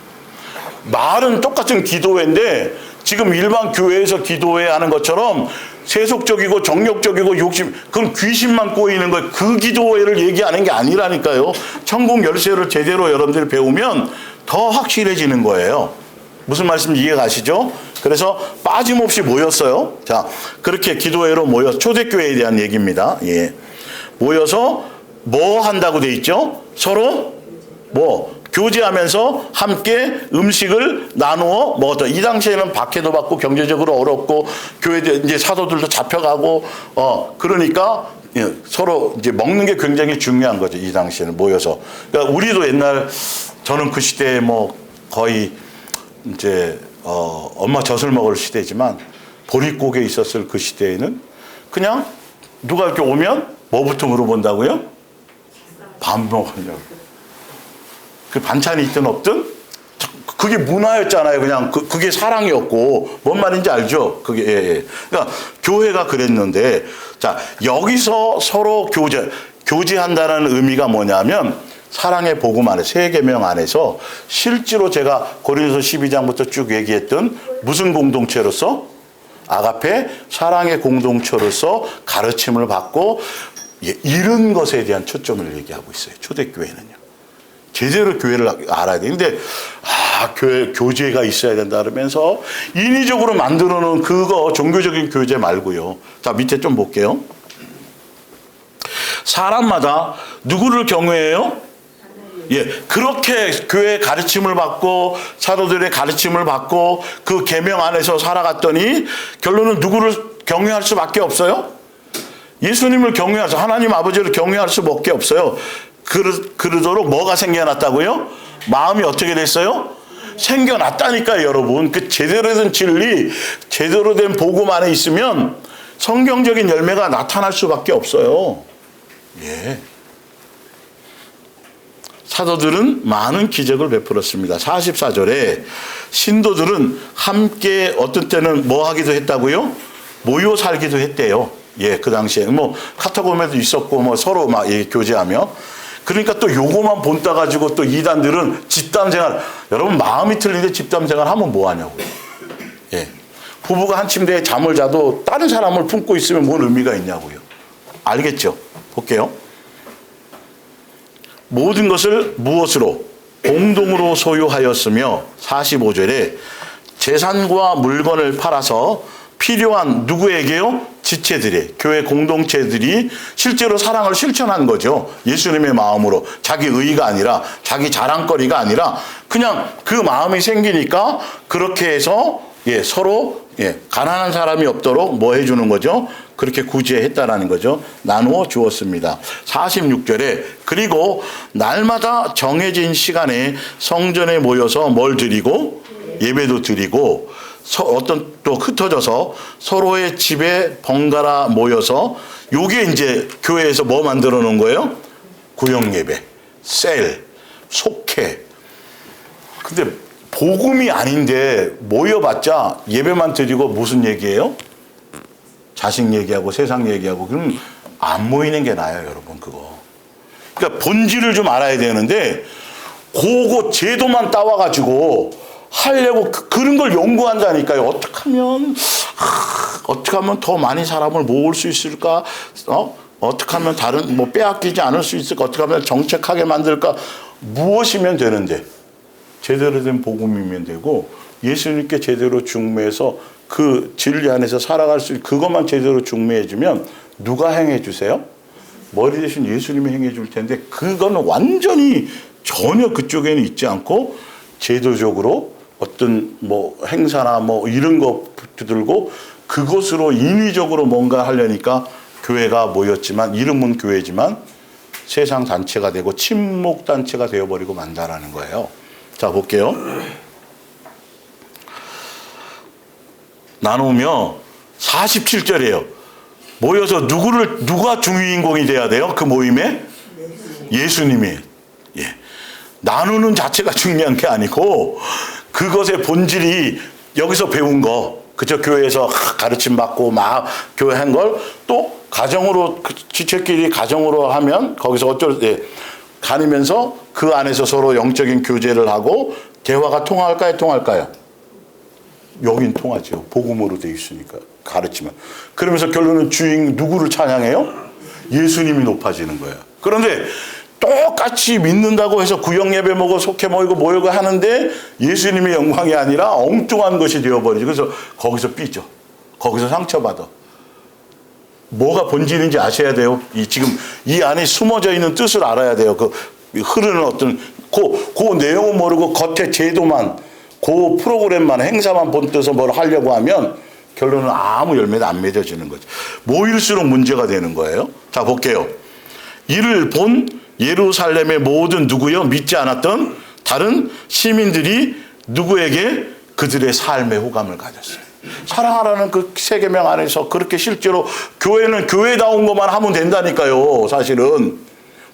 말은 똑같은 기도회인데 지금 일반 교회에서 기도회 하는 것처럼 세속적이고 정욕적이고 욕심, 그건 귀신만 꼬이는 거예요. 그 기도회를 얘기하는 게 아니라니까요. 천국 열쇠를 제대로 여러분들이 배우면 더 확실해지는 거예요. 무슨 말씀인지 이해 가시죠? 그래서 빠짐없이 모였어요. 자, 그렇게 기도회로 모여서 초대교회에 대한 얘기입니다. 모여서 뭐 한다고 돼 있죠? 서로 교제하면서 함께 음식을 나누어 먹었다. 이 당시에는 박해도 받고 경제적으로 어렵고 교회 이제 사도들도 잡혀가고 그러니까 서로 이제 먹는 게 굉장히 중요한 거죠. 이 당시에는 모여서. 그러니까 우리도 옛날 저는 그 시대에 거의 이제 엄마 젖을 먹을 시대지만 보릿고개 있었을 그 시대에는 그냥 누가 이렇게 오면 뭐부터 물어본다고요? 밥 먹으냐고. 그 반찬이 있든 없든 그게 문화였잖아요. 그냥 그게 사랑이었고 뭔 말인지 알죠? 그게 그러니까 교회가 그랬는데 자 여기서 서로 교제한다는 의미가 뭐냐면 사랑의 복음 안에 세계명 안에서 실제로 제가 고린도서 12장부터 쭉 얘기했던 무슨 공동체로서 아가페 사랑의 공동체로서 가르침을 받고 이런 것에 대한 초점을 얘기하고 있어요. 초대교회는요. 제대로 교회를 알아야 돼. 근데 교회 교제가 있어야 된다 그러면서 인위적으로 만들어 놓은 그거 종교적인 교제 말고요. 자, 밑에 좀 볼게요. 사람마다 누구를 경외해요? 그렇게 교회의 가르침을 받고 사도들의 가르침을 받고 그 계명 안에서 살아갔더니 결론은 누구를 경외할 수밖에 없어요? 예수님을 경외할 수, 하나님 아버지를 경외할 수밖에 없어요. 그러도록 뭐가 생겨났다고요? 마음이 어떻게 됐어요? 생겨났다니까요, 여러분. 그 제대로 된 진리, 제대로 된 복음 안에 있으면 성경적인 열매가 나타날 수밖에 없어요. 사도들은 많은 기적을 베풀었습니다. 44절에 신도들은 함께 어떤 때는 뭐 하기도 했다고요? 모여 살기도 했대요. 그 당시에 카타콤에도 있었고 서로 막 교제하며. 그러니까 또 요거만 본따 가지고 또 이단들은 집단 생활, 여러분 마음이 틀린데 집단 생활 하면 뭐 하냐고요. 부부가 한 침대에 잠을 자도 다른 사람을 품고 있으면 뭔 의미가 있냐고요. 알겠죠? 볼게요. 모든 것을 무엇으로? 공동으로 소유하였으며 45절에 재산과 물건을 팔아서 필요한 누구에게요? 지체들이, 교회 공동체들이 실제로 사랑을 실천한 거죠. 예수님의 마음으로. 자기 의의가 아니라, 자기 자랑거리가 아니라 그냥 그 마음이 생기니까 그렇게 해서 서로 가난한 사람이 없도록 뭐 해주는 거죠? 그렇게 구제했다라는 거죠. 나누어 주었습니다. 46절에 그리고 날마다 정해진 시간에 성전에 모여서 뭘 드리고 예배도 드리고 어떤 또 흩어져서 서로의 집에 번갈아 모여서 요게 이제 교회에서 뭐 만들어 놓은 거예요? 구역 예배, 셀, 속회. 근데 복음이 아닌데 모여봤자 예배만 드리고 무슨 얘기예요? 자식 얘기하고 세상 얘기하고. 그럼 안 모이는 게 나아요, 여러분. 그거. 그러니까 본질을 좀 알아야 되는데 그거 제도만 따와가지고 하려고 그런 걸 연구한다니까요. 어떻게 하면 더 많이 사람을 모을 수 있을까? 어떻게 하면 다른 뭐 빼앗기지 않을 수 있을까? 어떻게 하면 정책하게 만들까? 무엇이면 되는데 제대로 된 복음이면 되고 예수님께 제대로 중매해서 그 진리 안에서 살아갈 수 있는 그것만 제대로 중매해주면 누가 행해 주세요? 머리 대신 예수님이 행해 줄 텐데 그거는 완전히 전혀 그쪽에는 있지 않고 제도적으로 어떤 뭐 행사나 뭐 이런 거 붙들고 그것으로 인위적으로 뭔가 하려니까 교회가 모였지만 이름은 교회지만 세상 단체가 되고 침묵 단체가 되어버리고 만다라는 거예요. 자, 볼게요. 나누며 47절이에요. 모여서 누가 주인공이 돼야 돼요? 그 모임에? 예수님이. 예. 나누는 자체가 중요한 게 아니고 그것의 본질이 여기서 배운 거, 그죠? 교회에서 가르침 받고 막 교회 한 걸 또 가정으로 지체끼리 가정으로 하면 거기서 가리면서 그 안에서 서로 영적인 교제를 하고 대화가 통할까요? 여긴 통하죠. 복음으로 돼 있으니까 가르치면. 그러면서 결론은 주인 누구를 찬양해요? 예수님이 높아지는 거예요. 그런데 똑같이 믿는다고 해서 구역 예배 먹어 속해 모이고 하는데 예수님의 영광이 아니라 엉뚱한 것이 되어버리죠. 그래서 거기서 삐져. 거기서 상처받아. 뭐가 본질인지 아셔야 돼요. 지금 이 안에 숨어져 있는 뜻을 알아야 돼요. 그 흐르는 어떤 그 내용은 모르고 겉에 제도만 그 프로그램만 행사만 본떠서 뭘 하려고 하면 결론은 아무 열매도 안 맺어지는 거죠. 모일수록 문제가 되는 거예요. 자, 볼게요. 이를 본 예루살렘의 모든 누구요? 믿지 않았던 다른 시민들이 누구에게 그들의 삶의 호감을 가졌어요. 사랑하라는 그 세계명 안에서 그렇게 실제로 교회는 교회다운 것만 하면 된다니까요. 사실은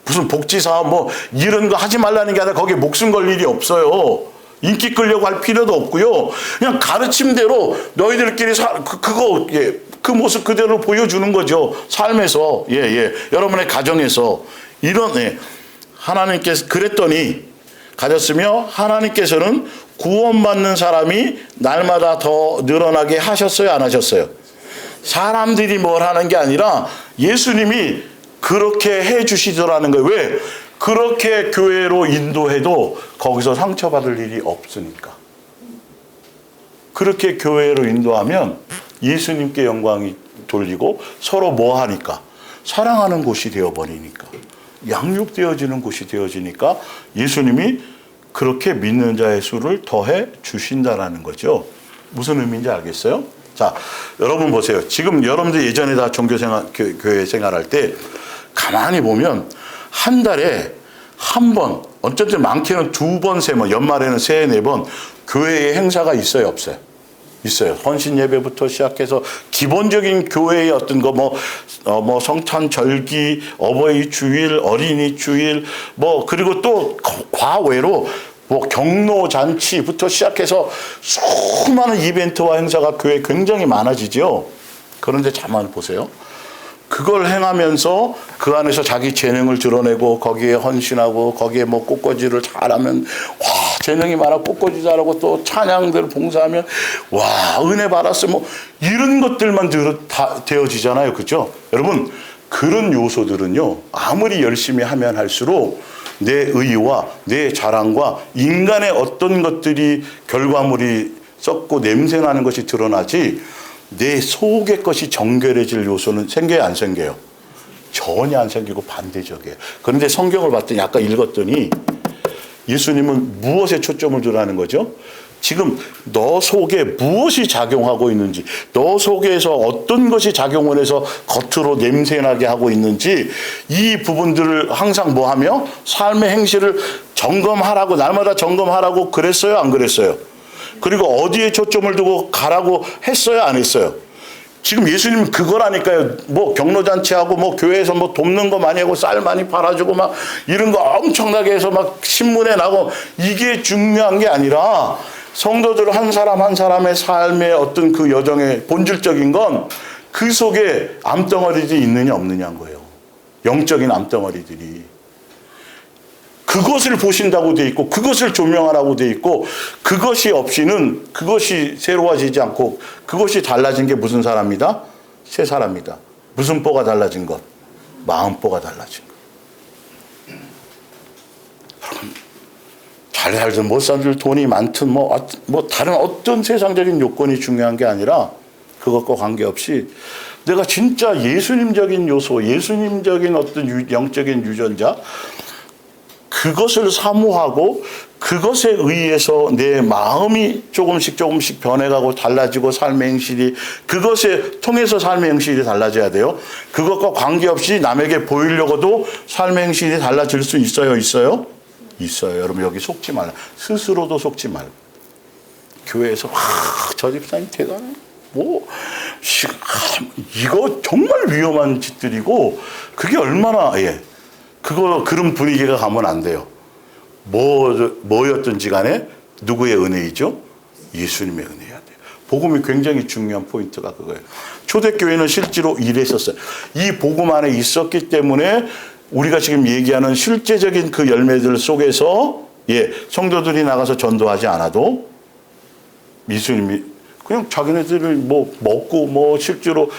무슨 복지사업 뭐 이런 거 하지 말라는 게 아니라 거기에 목숨 걸 일이 없어요. 인기 끌려고 할 필요도 없고요. 그냥 가르침대로 너희들끼리 그 모습 그대로 보여주는 거죠. 삶에서, 여러분의 가정에서 이런 하나님께서 그랬더니 가졌으며 하나님께서는 구원받는 사람이 날마다 더 늘어나게 하셨어요, 안 하셨어요? 사람들이 뭘 하는 게 아니라 예수님이 그렇게 해주시더라는 거예요. 왜? 그렇게 교회로 인도해도 거기서 상처받을 일이 없으니까. 그렇게 교회로 인도하면 예수님께 영광이 돌리고 서로 뭐 하니까? 사랑하는 곳이 되어버리니까. 양육되어지는 곳이 되어지니까 예수님이 그렇게 믿는 자의 수를 더해 주신다라는 거죠. 무슨 의미인지 알겠어요? 자, 여러분 보세요. 지금 여러분들 예전에 다 교회 생활할 때 가만히 보면 한 달에 한 번, 어쨌든 많게는 2번, 3번, 연말에는 3, 4번 교회의 행사가 있어요, 없어요? 있어요. 헌신 예배부터 시작해서 기본적인 교회의 어떤 거 뭐 성탄 절기, 어버이 주일, 어린이 주일 그리고 또 과외로 경로 잔치부터 시작해서 수많은 이벤트와 행사가 교회에 굉장히 많아지죠. 그런데 가만히 보세요. 그걸 행하면서 그 안에서 자기 재능을 드러내고 거기에 헌신하고 거기에 꽃꽂이를 잘하면 재능이 많아 꽃꽂이 잘하고 또 찬양들 봉사하면 은혜 받았어 이런 것들만 다 되어지잖아요. 그죠? 여러분 그런 요소들은요 아무리 열심히 하면 할수록 내 의와 내 자랑과 인간의 어떤 것들이 결과물이 썩고 냄새나는 것이 드러나지 내 속의 것이 정결해질 요소는 생겨요, 안 생겨요? 전혀 안 생기고 반대적이에요. 그런데 성경을 봤더니 아까 읽었더니 예수님은 무엇에 초점을 두라는 거죠? 지금 너 속에 무엇이 작용하고 있는지, 너 속에서 어떤 것이 작용을 해서 겉으로 냄새나게 하고 있는지 이 부분들을 항상 뭐하며 삶의 행실을 점검하라고 날마다 점검하라고 그랬어요, 안 그랬어요? 그리고 어디에 초점을 두고 가라고 했어요, 안 했어요? 지금 예수님은 그거라니까요. 뭐 경로잔치하고 뭐 교회에서 뭐 돕는 거 많이 하고 쌀 많이 팔아주고 막 이런 거 엄청나게 해서 막 신문에 나고 이게 중요한 게 아니라 성도들 한 사람 한 사람의 삶의 어떤 그 여정의 본질적인 건 그 속에 암덩어리들이 있느냐 없느냐인 거예요. 영적인 암덩어리들이. 그것을 보신다고 돼 있고 그것을 조명하라고 돼 있고 그것이 없이는 그것이 새로워지지 않고 그것이 달라진 게 무슨 사람이다? 새 사람이다. 무슨 뽀가 달라진 것? 마음뽀가 달라진 것. 잘 살든 못 살든 돈이 많든 뭐 다른 어떤 세상적인 요건이 중요한 게 아니라 그것과 관계없이 내가 진짜 예수님적인 요소, 예수님적인 어떤 영적인 유전자 그것을 사모하고 그것에 의해서 내 마음이 조금씩 변해가고 달라지고 삶의 행실이 그것에 통해서 삶의 행실이 달라져야 돼요. 그것과 관계없이 남에게 보이려고도 삶의 행실이 달라질 수 있어요? 있어요? 있어요. 여러분 여기 속지 말라. 스스로도 속지 말고. 교회에서 저 집사님 대단해. 이거 정말 위험한 짓들이고 그게 얼마나 그런 분위기가 가면 안 돼요. 뭐였든지 간에 누구의 은혜이죠? 예수님의 은혜여야 돼요. 복음이 굉장히 중요한 포인트가 그거예요. 초대교회는 실제로 이랬었어요. 이 복음 안에 있었기 때문에 우리가 지금 얘기하는 실제적인 그 열매들 속에서 성도들이 나가서 전도하지 않아도 예수님이 그냥 자기네들을 먹고 실제로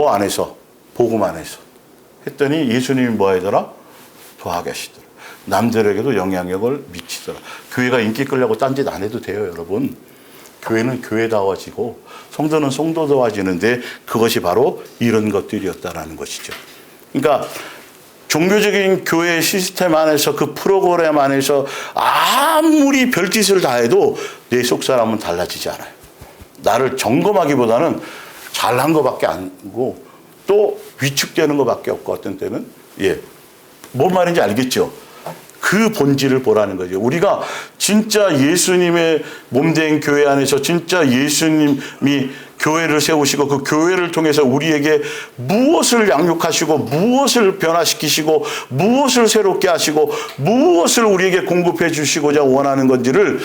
안에서 복음 안에서 했더니 예수님이 뭐 하더라? 도와계시더라. 남들에게도 영향력을 미치더라. 교회가 인기 끌려고 딴짓 안 해도 돼요, 여러분. 교회는 교회다워지고 성도는 성도다워지는데 그것이 바로 이런 것들이었다라는 것이죠. 그러니까 종교적인 교회 시스템 안에서 그 프로그램 안에서 아무리 별짓을 다 해도 내 속사람은 달라지지 않아요. 나를 점검하기보다는 잘한 것밖에 아니고 또 위축되는 것밖에 없고 어떤 때는 뭔 말인지 알겠죠? 그 본질을 보라는 거죠. 우리가 진짜 예수님의 몸된 교회 안에서 진짜 예수님이 교회를 세우시고 그 교회를 통해서 우리에게 무엇을 양육하시고 무엇을 변화시키시고 무엇을 새롭게 하시고 무엇을 우리에게 공급해 주시고자 원하는 건지를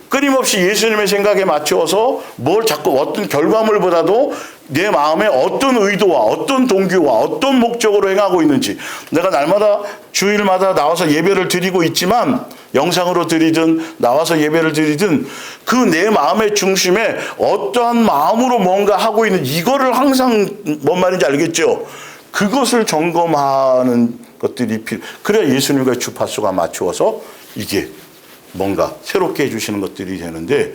끊임없이 예수님의 생각에 맞추어서 뭘 자꾸 어떤 결과물보다도 내 마음에 어떤 의도와 어떤 동기와 어떤 목적으로 행하고 있는지 내가 날마다 주일마다 나와서 예배를 드리고 있지만 영상으로 드리든 나와서 예배를 드리든 그 내 마음의 중심에 어떠한 마음으로 뭔가 하고 있는 이거를 항상 뭔 말인지 알겠죠? 그것을 점검하는 것들이 그래야 예수님과 주파수가 맞추어서 이게 뭔가 새롭게 해주시는 것들이 되는데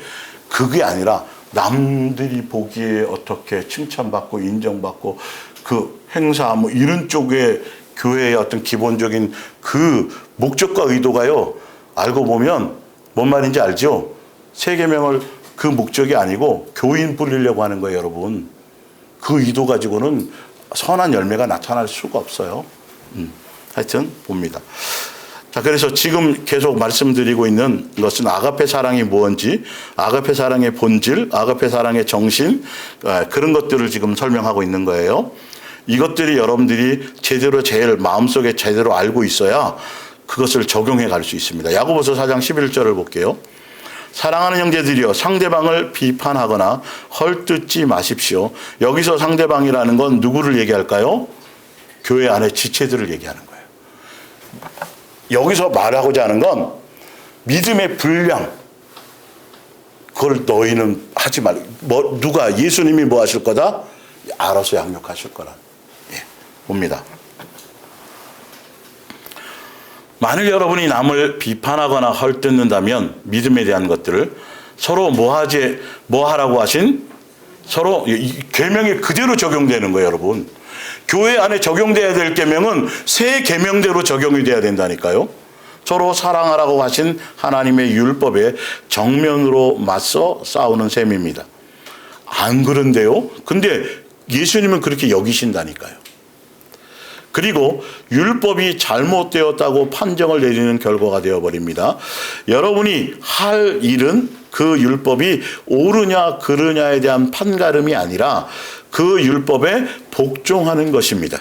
그게 아니라 남들이 보기에 어떻게 칭찬받고 인정받고 그 행사 이런 쪽에 교회의 어떤 기본적인 그 목적과 의도가요. 알고 보면 뭔 말인지 알죠? 세계명을 그 목적이 아니고 교인 불리려고 하는 거예요, 여러분. 그 의도 가지고는 선한 열매가 나타날 수가 없어요. 하여튼 봅니다. 자, 그래서 지금 계속 말씀드리고 있는 것은 아가페 사랑이 뭔지, 아가페 사랑의 본질, 아가페 사랑의 정신, 그런 것들을 지금 설명하고 있는 거예요. 이것들이 여러분들이 제대로 제일 마음속에 제대로 알고 있어야 그것을 적용해 갈 수 있습니다. 야고보서 4장 11절을 볼게요. 사랑하는 형제들이여 상대방을 비판하거나 헐뜯지 마십시오. 여기서 상대방이라는 건 누구를 얘기할까요? 교회 안에 지체들을 얘기하는 거예요. 여기서 말하고자 하는 건 믿음의 분량. 그걸 너희는 하지 말고 누가 예수님이 뭐 하실 거다? 알아서 양육하실 거라. 봅니다. 만일 여러분이 남을 비판하거나 헐뜯는다면 믿음에 대한 것들을 서로 뭐 하라고 하신 서로 계명이 그대로 적용되는 거예요, 여러분. 교회 안에 적용돼야 될 계명은 새 계명대로 적용이 돼야 된다니까요. 서로 사랑하라고 하신 하나님의 율법에 정면으로 맞서 싸우는 셈입니다. 안 그런데요? 근데 예수님은 그렇게 여기신다니까요. 그리고 율법이 잘못되었다고 판정을 내리는 결과가 되어버립니다. 여러분이 할 일은 그 율법이 옳으냐 그르냐에 대한 판가름이 아니라 그 율법에 복종하는 것입니다.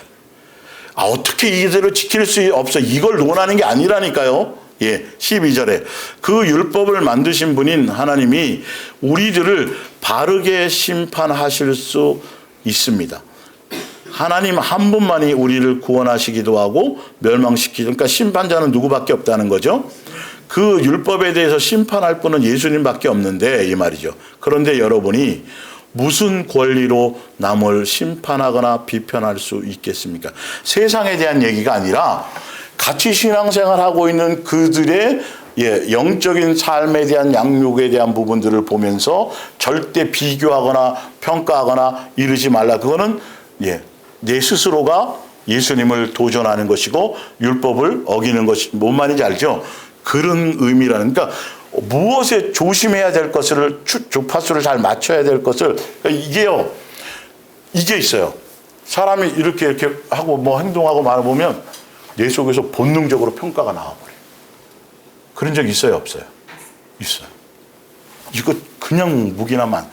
어떻게 이대로 지킬 수 없어? 이걸 논하는 게 아니라니까요. 12절에 그 율법을 만드신 분인 하나님이 우리들을 바르게 심판하실 수 있습니다. 하나님 한 분만이 우리를 구원하시기도 하고 멸망시키기도, 그러니까 심판자는 누구밖에 없다는 거죠. 그 율법에 대해서 심판할 분은 예수님밖에 없는데 이 말이죠. 그런데 여러분이 무슨 권리로 남을 심판하거나 비편할 수 있겠습니까? 세상에 대한 얘기가 아니라 같이 신앙생활하고 있는 그들의 영적인 삶에 대한 양육에 대한 부분들을 보면서 절대 비교하거나 평가하거나 이러지 말라. 그거는 내 스스로가 예수님을 도전하는 것이고 율법을 어기는 것이 뭔 말인지 알죠? 그런 의미라는, 그러니까 무엇에 조심해야 될 것을 주파수를 잘 맞춰야 될 것을, 그러니까 이게 있어요. 사람이 이렇게 하고 뭐 행동하고 말을 보면 내 속에서 본능적으로 평가가 나와버려요. 그런 적 있어요, 없어요? 있어요. 이거 그냥 묵인하면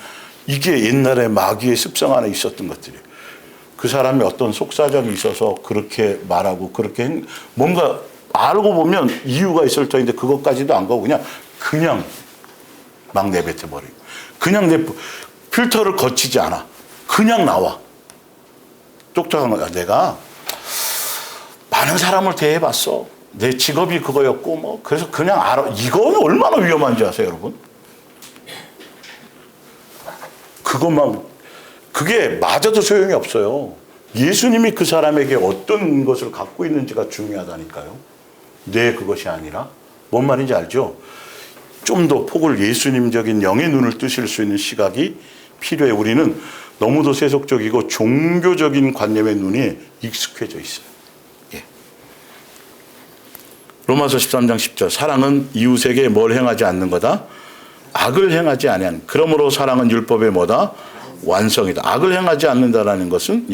이게 옛날에 마귀의 습성 안에 있었던 것들이에요. 그 사람이 어떤 속사정이 있어서 그렇게 말하고 그렇게 뭔가 알고 보면 이유가 있을 터인데 그것까지도 안 가고 그냥 막 내뱉어 버리고 그냥 필터를 거치지 않아. 그냥 나와. 똑똑한 거야. 내가 많은 사람을 대해봤어. 내 직업이 그거였고 뭐 그래서 그냥 알아. 이거는 얼마나 위험한지 아세요, 여러분? 그게 맞아도 소용이 없어요. 예수님이 그 사람에게 어떤 것을 갖고 있는지가 중요하다니까요. 그것이 아니라 뭔 말인지 알죠? 좀 더 폭을 예수님적인 영의 눈을 뜨실 수 있는 시각이 필요해. 우리는 너무도 세속적이고 종교적인 관념의 눈이 익숙해져 있어요. 로마서 13장 10절 사랑은 이웃에게 뭘 행하지 않는 거다? 악을 행하지 아니한. 그러므로 사랑은 율법의 뭐다? 완성이다. 악을 행하지 않는다라는 것은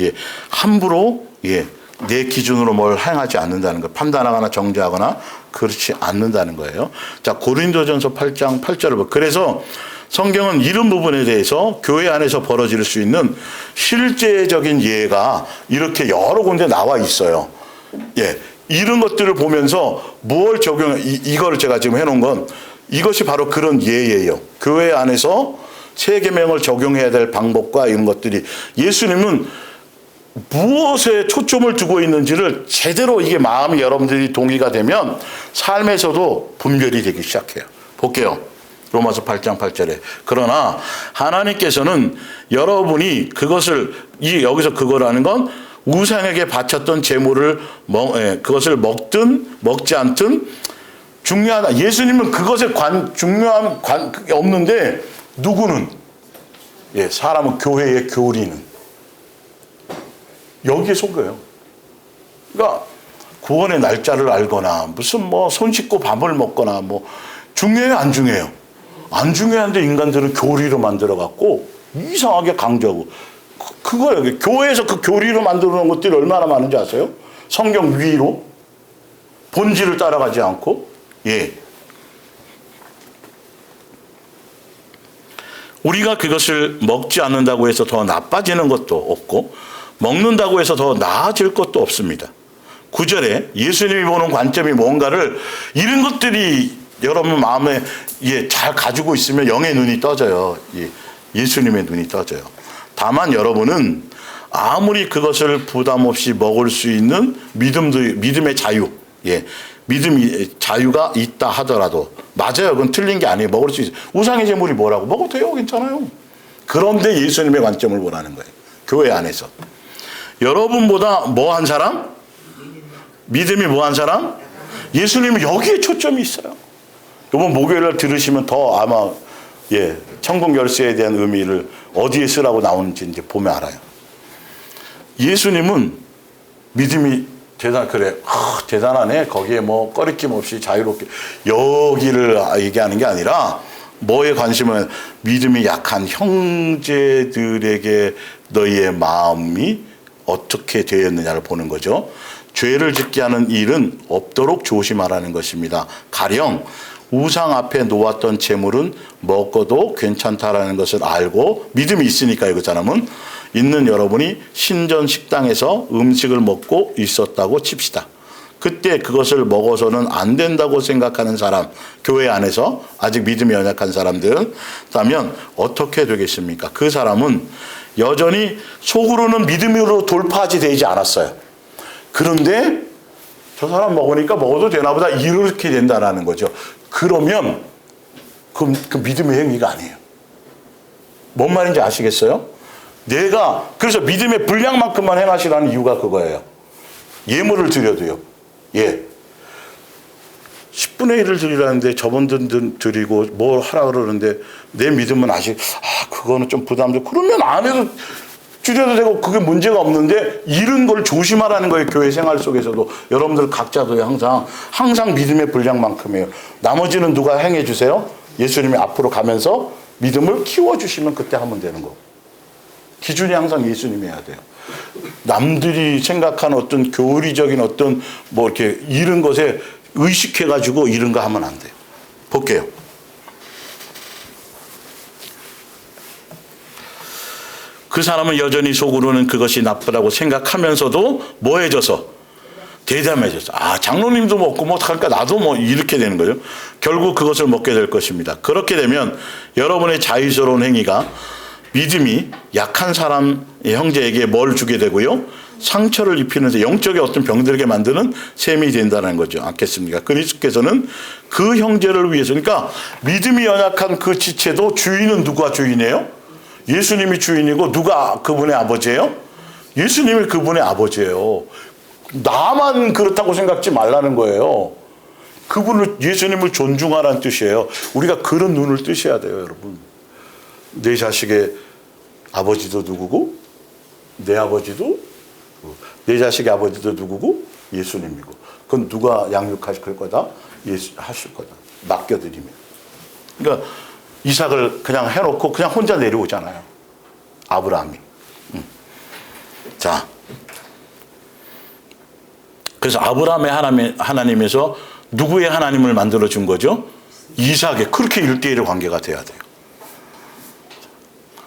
함부로 내 기준으로 뭘 행하지 않는다는 거, 판단하거나 정죄하거나 그렇지 않는다는 거예요. 자, 고린도전서 8장 8절을 봐. 그래서 성경은 이런 부분에 대해서 교회 안에서 벌어질 수 있는 실제적인 예가 이렇게 여러 군데 나와 있어요. 이런 것들을 보면서 뭘 이거를 제가 지금 해놓은 건 이것이 바로 그런 예예요. 교회 안에서 세 계명을 적용해야 될 방법과 이런 것들이 예수님은 무엇에 초점을 두고 있는지를 제대로 이게 마음이 여러분들이 동의가 되면 삶에서도 분별이 되기 시작해요. 볼게요. 로마서 8장 8절에 그러나 하나님께서는 여러분이 여기서 그거라는 건 우상에게 바쳤던 제물을 그것을 먹든 먹지 않든 중요하다. 예수님은 그것에 중요한 없는데 누구는 사람은 교회의 교리는 여기에 속여요. 그러니까 구원의 날짜를 알거나 무슨 손 씻고 밥을 먹거나 중요해요, 안 중요해요? 안 중요한데 인간들은 교리로 만들어 갖고 이상하게 강조하고 그거예요. 교회에서 그 교리로 만들어 놓은 것들이 얼마나 많은지 아세요? 성경 위로 본질을 따라가지 않고 우리가 그것을 먹지 않는다고 해서 더 나빠지는 것도 없고 먹는다고 해서 더 나아질 것도 없습니다. 9절에 예수님이 보는 관점이 뭔가를 이런 것들이 여러분 마음에 잘 가지고 있으면 영의 눈이 떠져요. 예수님의 눈이 떠져요. 다만 여러분은 아무리 그것을 부담 없이 먹을 수 있는 믿음의 자유, 믿음의 자유가 있다 하더라도 맞아요. 그건 틀린 게 아니에요. 먹을 수 있어요. 우상의 제물이 뭐라고? 먹어도 돼요. 괜찮아요. 그런데 예수님의 관점을 보라는 거예요. 교회 안에서. 여러분보다 뭐한 사람? 믿음이 뭐한 사람? 예수님은 여기에 초점이 있어요. 이번 목요일날 들으시면 더 아마 천국 열쇠에 대한 의미를 어디에 쓰라고 나오는지 이제 보면 알아요. 예수님은 믿음이 대단하네. 거기에 꺼리낌 없이 자유롭게 여기를 얘기하는 게 아니라 뭐에 관심은 믿음이 약한 형제들에게 너희의 마음이 어떻게 되었느냐를 보는 거죠. 죄를 짓게 하는 일은 없도록 조심하라는 것입니다. 가령 우상 앞에 놓았던 재물은 먹어도 괜찮다라는 것을 알고 믿음이 있으니까요. 그 사람은 있는 여러분이 신전 식당에서 음식을 먹고 있었다고 칩시다. 그때 그것을 먹어서는 안 된다고 생각하는 사람, 교회 안에서 아직 믿음이 연약한 사람들은 그렇다면 어떻게 되겠습니까? 그 사람은 여전히 속으로는 믿음으로 돌파하지 되지 않았어요. 그런데 저 사람 먹으니까 먹어도 되나 보다 이렇게 된다는 거죠. 그러면 그 믿음의 행위가 아니에요. 뭔 말인지 아시겠어요? 그래서 믿음의 분량만큼만 행하시라는 이유가 그거예요. 예물을 드려도요. 예. 10분의 1을 드리라는데 저분들 드리고 뭘 하라 그러는데 내 믿음은 아직 그거는 좀 부담되고 그러면 안 해도 줄여도 되고 그게 문제가 없는데 이런 걸 조심하라는 거예요. 교회 생활 속에서도 여러분들 각자도 항상 믿음의 분량만큼이에요. 나머지는 누가 행해 주세요? 예수님이 앞으로 가면서 믿음을 키워주시면 그때 하면 되는 거. 기준이 항상 예수님이 해야 돼요. 남들이 생각하는 어떤 교리적인 어떤 뭐 이렇게 이런 것에 의식해가지고 이런 거 하면 안 돼요. 볼게요. 그 사람은 여전히 속으로는 그것이 나쁘다고 생각하면서도 뭐해져서 대담해져서 장로님도 먹고 뭐 할까 나도 뭐 이렇게 되는 거죠. 결국 그것을 먹게 될 것입니다. 그렇게 되면 여러분의 자유스러운 행위가 믿음이 약한 사람 형제에게 뭘 주게 되고요? 상처를 입히는데 영적인 어떤 병들게 만드는 셈이 된다는 거죠. 않겠습니까? 그리스도께서는 그 형제를 위해서 그러니까 믿음이 연약한 그 지체도 주인은 누가 주인이에요? 예수님이 주인이고 누가 그분의 아버지예요? 예수님이 그분의 아버지예요. 나만 그렇다고 생각지 말라는 거예요. 그분을 예수님을 존중하라는 뜻이에요. 우리가 그런 눈을 뜨셔야 돼요, 여러분. 내 자식의 아버지도 누구고 내 아버지도 내 자식의 아버지도 누구고 예수님이고 그건 누가 양육하실 거다? 예수 하실 거다. 맡겨드리면. 그러니까 이삭을 그냥 해놓고 그냥 혼자 내려오잖아요. 아브라함이. 자, 그래서 아브라함의 하나님에서 누구의 하나님을 만들어 준 거죠? 이삭의. 그렇게 1대1의 관계가 돼야 돼요.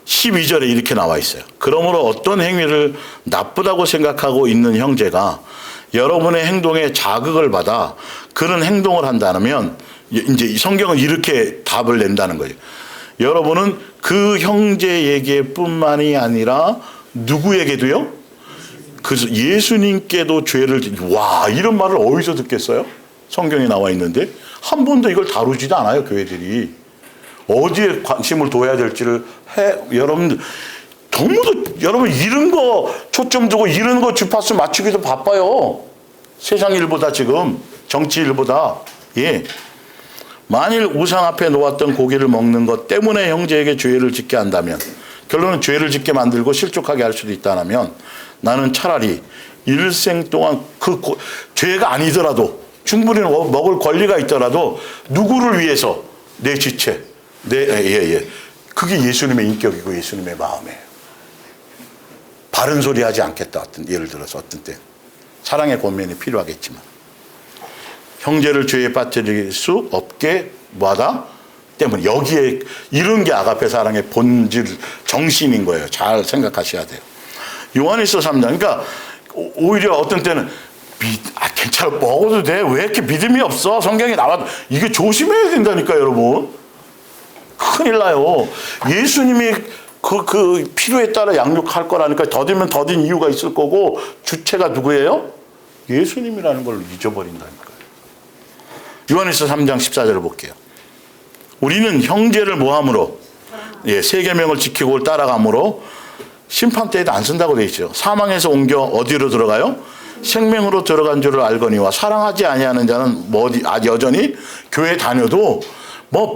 12절에 이렇게 나와 있어요. 그러므로 어떤 행위를 나쁘다고 생각하고 있는 형제가 여러분의 행동에 자극을 받아 그런 행동을 한다면 이제 성경은 이렇게 답을 낸다는 거예요. 여러분은 그 형제에게 뿐만이 아니라 누구에게도요? 그래서 예수님께도 죄를 이런 말을 어디서 듣겠어요? 성경에 나와 있는데 한 번도 이걸 다루지도 않아요. 교회들이. 어디에 관심을 둬야 될지를 여러분들 여러분 이런 거 초점 두고 이런 거 주파수 맞추기도 바빠요. 세상 일보다 지금 정치 일보다. 예. 만일 우상 앞에 놓았던 고기를 먹는 것 때문에 형제에게 죄를 짓게 한다면 결론은 죄를 짓게 만들고 실족하게 할 수도 있다면 나는 차라리 일생 동안 죄가 아니더라도 충분히 먹을 권리가 있더라도 누구를 위해서 내 지체 그게 예수님의 인격이고 예수님의 마음이에요. 바른 소리 하지 않겠다. 예를 들어서 어떤 때 사랑의 권면이 필요하겠지만 형제를 죄에 빠뜨릴 수 없게 뭐하다? 때문에 여기에 이런 게 아가페 사랑의 본질 정신인 거예요. 잘 생각하셔야 돼요. 요한일서 3장 그러니까 오히려 어떤 때는 괜찮아 먹어도 돼. 왜 이렇게 믿음이 없어? 성경에 나와도 이게 조심해야 된다니까 여러분. 큰일 나요. 예수님이 그 필요에 따라 양육할 거라니까 더디면 더딘 이유가 있을 거고 주체가 누구예요? 예수님이라는 걸 잊어버린다니까요. 요한일서 3장 14절을 볼게요. 우리는 형제를 모함으로 세 계명을 지키고 따라감으로 심판 때에도 안 쓴다고 돼 있죠. 사망에서 옮겨 어디로 들어가요? 생명으로 들어간 줄을 알거니와 사랑하지 아니하는 자는 여전히 교회 다녀도 뭐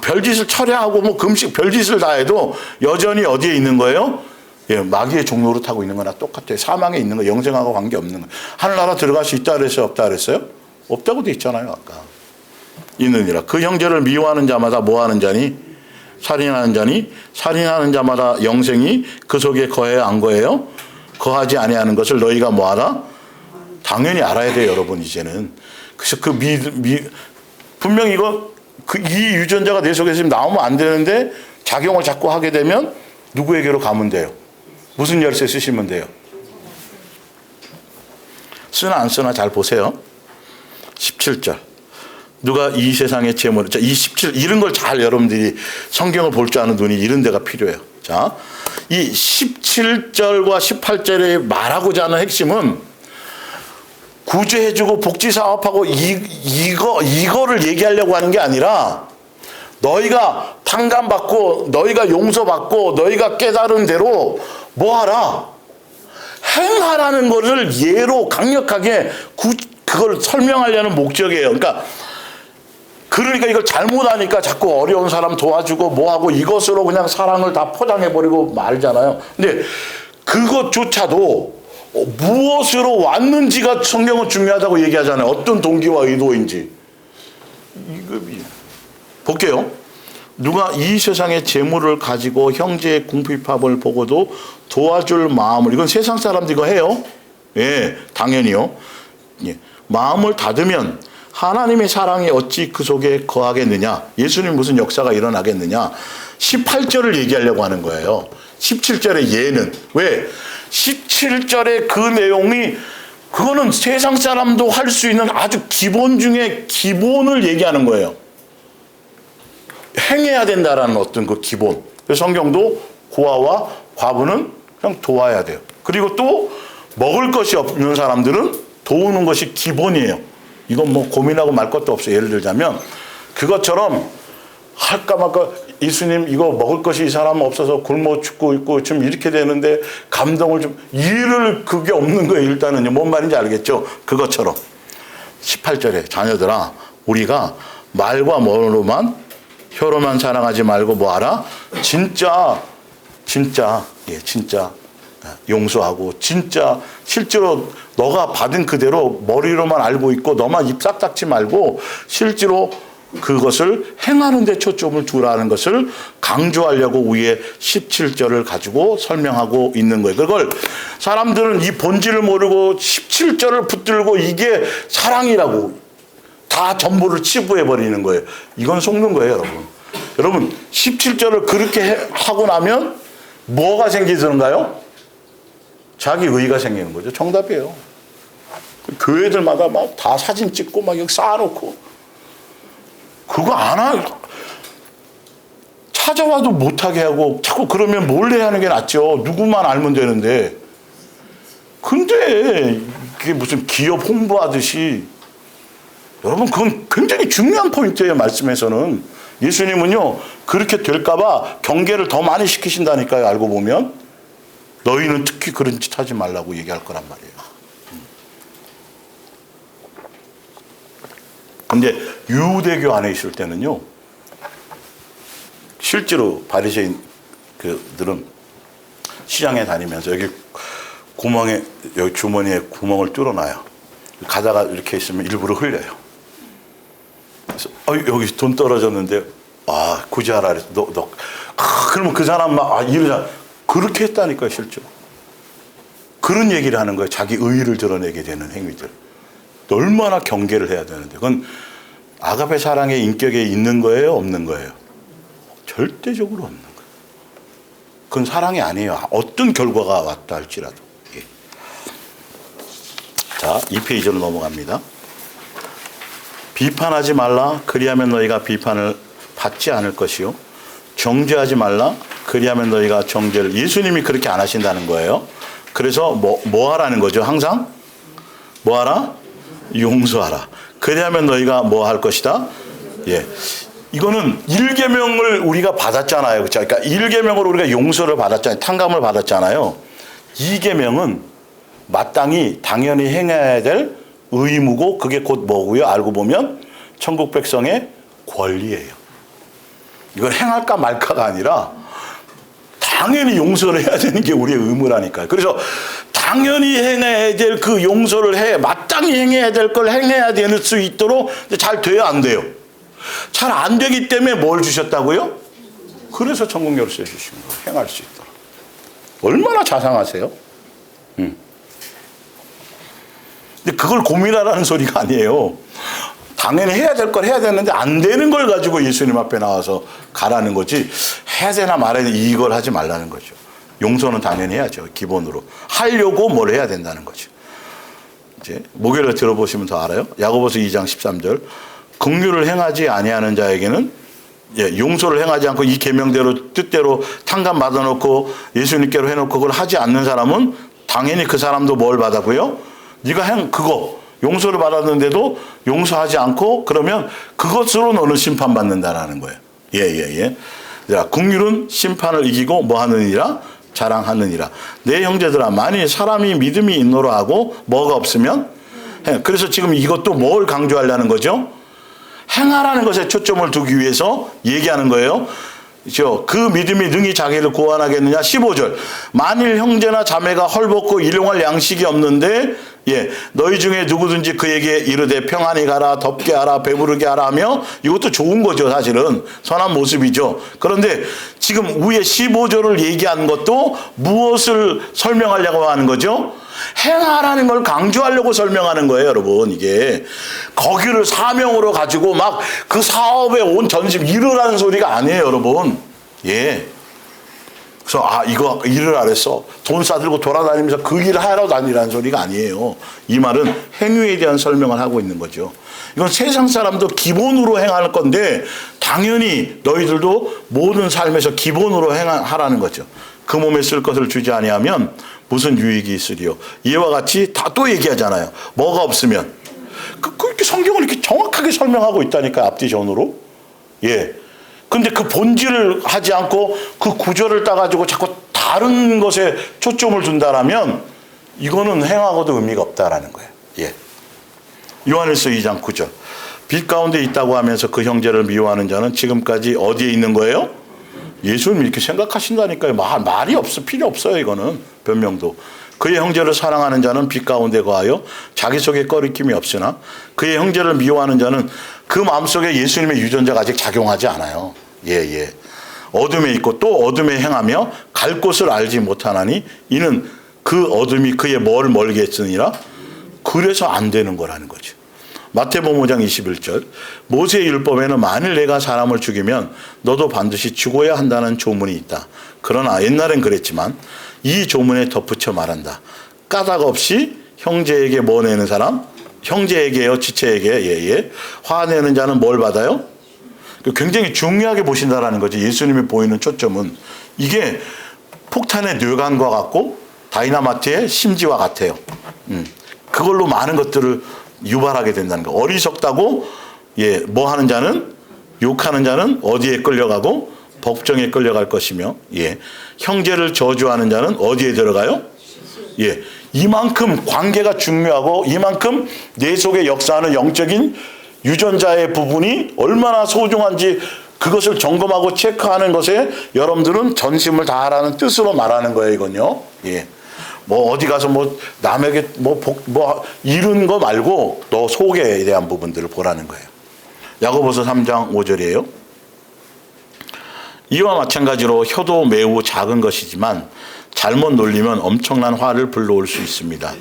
별짓을 철회하고 뭐 금식 별짓을 다 해도 여전히 어디에 있는 거예요? 마귀의 종로를 타고 있는 거나 똑같아요. 사망에 있는 거, 영생하고 관계없는 거. 하늘나라 들어갈 수 있다 그랬어요? 없다 그랬어요? 없다고 돼 있잖아요. 아까. 있느니라. 그 형제를 미워하는 자마다 뭐하는 자니? 살인하는 자니? 살인하는 자마다 영생이 그 속에 거해요? 안 거해요? 거하지 아니하는 것을 너희가 뭐하라? 당연히 알아야 돼요. 여러분 이제는. 그래서 분명히 이거 이 유전자가 내 속에서 지금 나오면 안 되는데 작용을 자꾸 하게 되면 누구에게로 가면 돼요? 무슨 열쇠 쓰시면 돼요? 쓰나 안 쓰나 잘 보세요. 17절. 누가 이 세상의 재물을, 자, 이 17, 이런 걸 잘 여러분들이 성경을 볼 줄 아는 눈이 이런 데가 필요해요. 자, 이 17절과 18절에 말하고자 하는 핵심은 구제해주고 복지사업하고 이거를 얘기하려고 하는 게 아니라 너희가 탕감받고 너희가 용서받고 너희가 깨달은 대로 뭐하라? 행하라는 것을 예로 강력하게 그걸 설명하려는 목적이에요. 그러니까 이걸 잘못하니까 자꾸 어려운 사람 도와주고 뭐하고 이것으로 그냥 사랑을 다 포장해버리고 말잖아요. 근데 그것조차도 무엇으로 왔는지가 성경은 중요하다고 얘기하잖아요. 어떤 동기와 의도인지. 볼게요. 누가 이 세상의 재물을 가지고 형제의 궁핍함을 보고도 도와줄 마음을, 이건 세상 사람들 이거 해요. 예, 당연히요. 예, 마음을 닫으면 하나님의 사랑이 어찌 그 속에 거하겠느냐. 예수님 무슨 역사가 일어나겠느냐. 18절을 얘기하려고 하는 거예요. 17절의 예는. 왜? 17절의 그 내용이 그거는 세상 사람도 할 수 있는 아주 기본 중에 기본을 얘기하는 거예요. 행해야 된다라는 어떤 그 기본. 그래서 성경도 고아와 과부는 그냥 도와야 돼요. 그리고 또 먹을 것이 없는 사람들은 도우는 것이 기본이에요. 이건 뭐 고민하고 말 것도 없어요. 예를 들자면 그것처럼 할까 말까, 예수님 이거 먹을 것이 이 사람 없어서 굶어 죽고 있고 좀 이렇게 되는데 감동을 좀, 이해를 그게 없는 거예요. 일단은요. 뭔 말인지 알겠죠? 그것처럼 18절에 자녀들아 우리가 말과 뭐로만 혀로만 사랑하지 말고 뭐하라? 진짜 용서하고 진짜 실제로 너가 받은 그대로 머리로만 알고 있고 너만 입 싹 닫지 말고 실제로 그것을 행하는 데 초점을 두라는 것을 강조하려고 위에 17절을 가지고 설명하고 있는 거예요. 그걸 사람들은 이 본질을 모르고 17절을 붙들고 이게 사랑이라고 다 전부를 치부해버리는 거예요. 이건 속는 거예요, 여러분. 여러분 17절을 그렇게 하고 나면 뭐가 생기는가요? 자기 의의가 생기는 거죠. 정답이에요. 교회들마다 막 다 사진 찍고 막 여기 쌓아놓고 그거 안 하고 찾아와도 못하게 하고 자꾸 그러면 몰래 하는 게 낫죠. 누구만 알면 되는데. 근데 이게 무슨 기업 홍보하듯이, 여러분 그건 굉장히 중요한 포인트예요. 말씀에서는 예수님은요 그렇게 될까봐 경계를 더 많이 시키신다니까요. 알고 보면 너희는 특히 그런 짓 하지 말라고 얘기할 거란 말이에요. 근데 유대교 안에 있을 때는요 실제로 바리새인 그들은 시장에 다니면서 여기 구멍에, 여기 주머니에 구멍을 뚫어놔요. 가다가 이렇게 있으면 일부러 흘려요. 그래서 여기 돈 떨어졌는데 굳이 하라 그랬어. 그러면 그 사람 막 이러잖아. 그렇게 했다니까요. 실제로 그런 얘기를 하는 거예요. 자기 의의를 드러내게 되는 행위들. 얼마나 경계를 해야 되는데. 그건 아가페 사랑의 인격에 있는 거예요, 없는 거예요? 절대적으로 없는 거예요. 그건 사랑이 아니에요. 어떤 결과가 왔다 할지라도. 예. 자, 2페이지로 넘어갑니다. 비판하지 말라. 그리하면 너희가 비판을 받지 않을 것이요. 정죄하지 말라. 그리하면 너희가 정죄를. 예수님이 그렇게 안 하신다는 거예요. 그래서 뭐 하라는 거죠? 항상 뭐 하라? 용서하라. 그리하면 너희가 뭐 할 것이다? 예. 이거는 1계명을 우리가 받았잖아요. 그렇죠? 그러니까 1계명으로 우리가 용서를 받았잖아요. 탕감을 받았잖아요. 2계명은 마땅히 당연히 행해야 될 의무고 그게 곧 뭐고요? 알고 보면 천국 백성의 권리예요. 이걸 행할까 말까가 아니라 당연히 용서를 해야 되는 게 우리의 의무라니까요. 그래서 당연히 행해야 될 그 용서를 마땅히 행해야 될 걸 행해야 될 수 있도록 잘 돼야 안 돼요. 잘 안 되기 때문에 뭘 주셨다고요? 그래서 천국 열쇠 주신 거예요. 행할 수 있도록. 얼마나 자상하세요? 근데 그걸 고민하라는 소리가 아니에요. 다 당연히 해야 될 걸 해야 되는데 안 되는 걸 가지고 예수님 앞에 나와서 가라는 거지, 해야 되나 말아야 되나 이걸 하지 말라는 거죠. 용서는 당연히 해야죠. 기본으로. 하려고 뭘 해야 된다는 거죠. 이제 목요일에 들어보시면 더 알아요. 야고보서 2장 13절. 긍휼을 행하지 아니하는 자에게는, 용서를 행하지 않고 이 계명대로 뜻대로 탕감 받아놓고 예수님께로 해놓고 그걸 하지 않는 사람은 당연히 그 사람도 뭘 받았고요? 네가 그거 용서를 받았는데도 용서하지 않고 그러면 그것으로 너는 심판받는다라는 거예요. 자, 긍휼은 심판을 이기고 뭐 하느니라? 자랑하느니라. 내 형제들아, 만일 사람이 믿음이 있노라 하고 뭐가 없으면, 그래서 지금 이것도 뭘 강조하려는 거죠? 행하라는 것에 초점을 두기 위해서 얘기하는 거예요. 그 믿음이 능히 자기를 구원하겠느냐. 15절. 만일 형제나 자매가 헐벗고 일용할 양식이 없는데 너희 중에 누구든지 그에게 이르되 평안히 가라, 덥게 하라, 배부르게 하라 하며, 이것도 좋은 거죠. 사실은 선한 모습이죠. 그런데 지금 위에 15절을 얘기한 것도 무엇을 설명하려고 하는 거죠? 행하라는 걸 강조하려고 설명하는 거예요, 여러분. 이게 거기를 사명으로 가지고 막 그 사업에 온 전심 이르라는 소리가 아니에요, 여러분. 그래서 이거 일을 안 했어. 돈 싸들고 돌아다니면서 그 일을 하러 다니라는 소리가 아니에요. 이 말은 행위에 대한 설명을 하고 있는 거죠. 이건 세상 사람도 기본으로 행할 건데 당연히 너희들도 모든 삶에서 기본으로 하라는 거죠. 그 몸에 쓸 것을 주지 아니하면 무슨 유익이 있으리요. 이와 같이 다 또 얘기하잖아요. 뭐가 없으면. 그렇게 성경을 이렇게 정확하게 설명하고 있다니까, 앞뒤 전으로. 근데 그 본질을 하지 않고 그 구절을 따가지고 자꾸 다른 것에 초점을 둔다라면 이거는 행하고도 의미가 없다라는 거예요. 요한일서 2장 9절. 빛 가운데 있다고 하면서 그 형제를 미워하는 자는 지금까지 어디에 있는 거예요? 예수님 이렇게 생각하신다니까요. 말이 없어. 필요 없어요. 이거는 변명도. 그의 형제를 사랑하는 자는 빛 가운데 거하여 자기 속에 꺼리낌이 없으나 그의 형제를 미워하는 자는 그 마음속에 예수님의 유전자가 아직 작용하지 않아요. 어둠에 있고 또 어둠에 행하며 갈 곳을 알지 못하나니 이는 그 어둠이 그의 뭘 멀게 했으니라. 그래서 안 되는 거라는 거죠. 마태복음 5장 21절. 모세의 율법에는 만일 내가 사람을 죽이면 너도 반드시 죽어야 한다는 조문이 있다. 그러나 옛날엔 그랬지만 이 조문에 덧붙여 말한다. 까닭 없이 형제에게 뭐 내는 사람? 형제에게요, 지체에게. 화내는 자는 뭘 받아요? 굉장히 중요하게 보신다라는 거지. 예수님이 보이는 초점은 이게 폭탄의 뇌관과 같고 다이나마트의 심지와 같아요. 그걸로 많은 것들을 유발하게 된다는 거. 어리석다고 뭐 하는 자는, 욕하는 자는 어디에 끌려가고 법정에 끌려갈 것이며, 형제를 저주하는 자는 어디에 들어가요? 이만큼 관계가 중요하고 이만큼 내 속에 역사하는 영적인 유전자의 부분이 얼마나 소중한지 그것을 점검하고 체크하는 것에 여러분들은 전심을 다하라는 뜻으로 말하는 거예요, 이건요. 뭐 어디 가서 뭐 남에게 뭐 이룬 거 말고 너 속에 대한 부분들을 보라는 거예요. 야고보서 3장 5절이에요. 이와 마찬가지로 혀도 매우 작은 것이지만 잘못 놀리면 엄청난 화를 불러올 수 있습니다.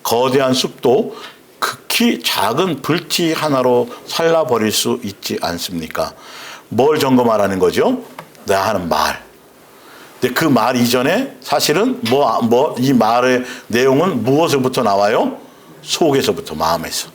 거대한 숲도 극히 작은 불티 하나로 살라버릴 수 있지 않습니까? 뭘 점검하라는 거죠? 내가 하는 말. 근데 그 말 이전에 사실은 이 말의 내용은 무엇에서부터 나와요? 속에서부터, 마음에서.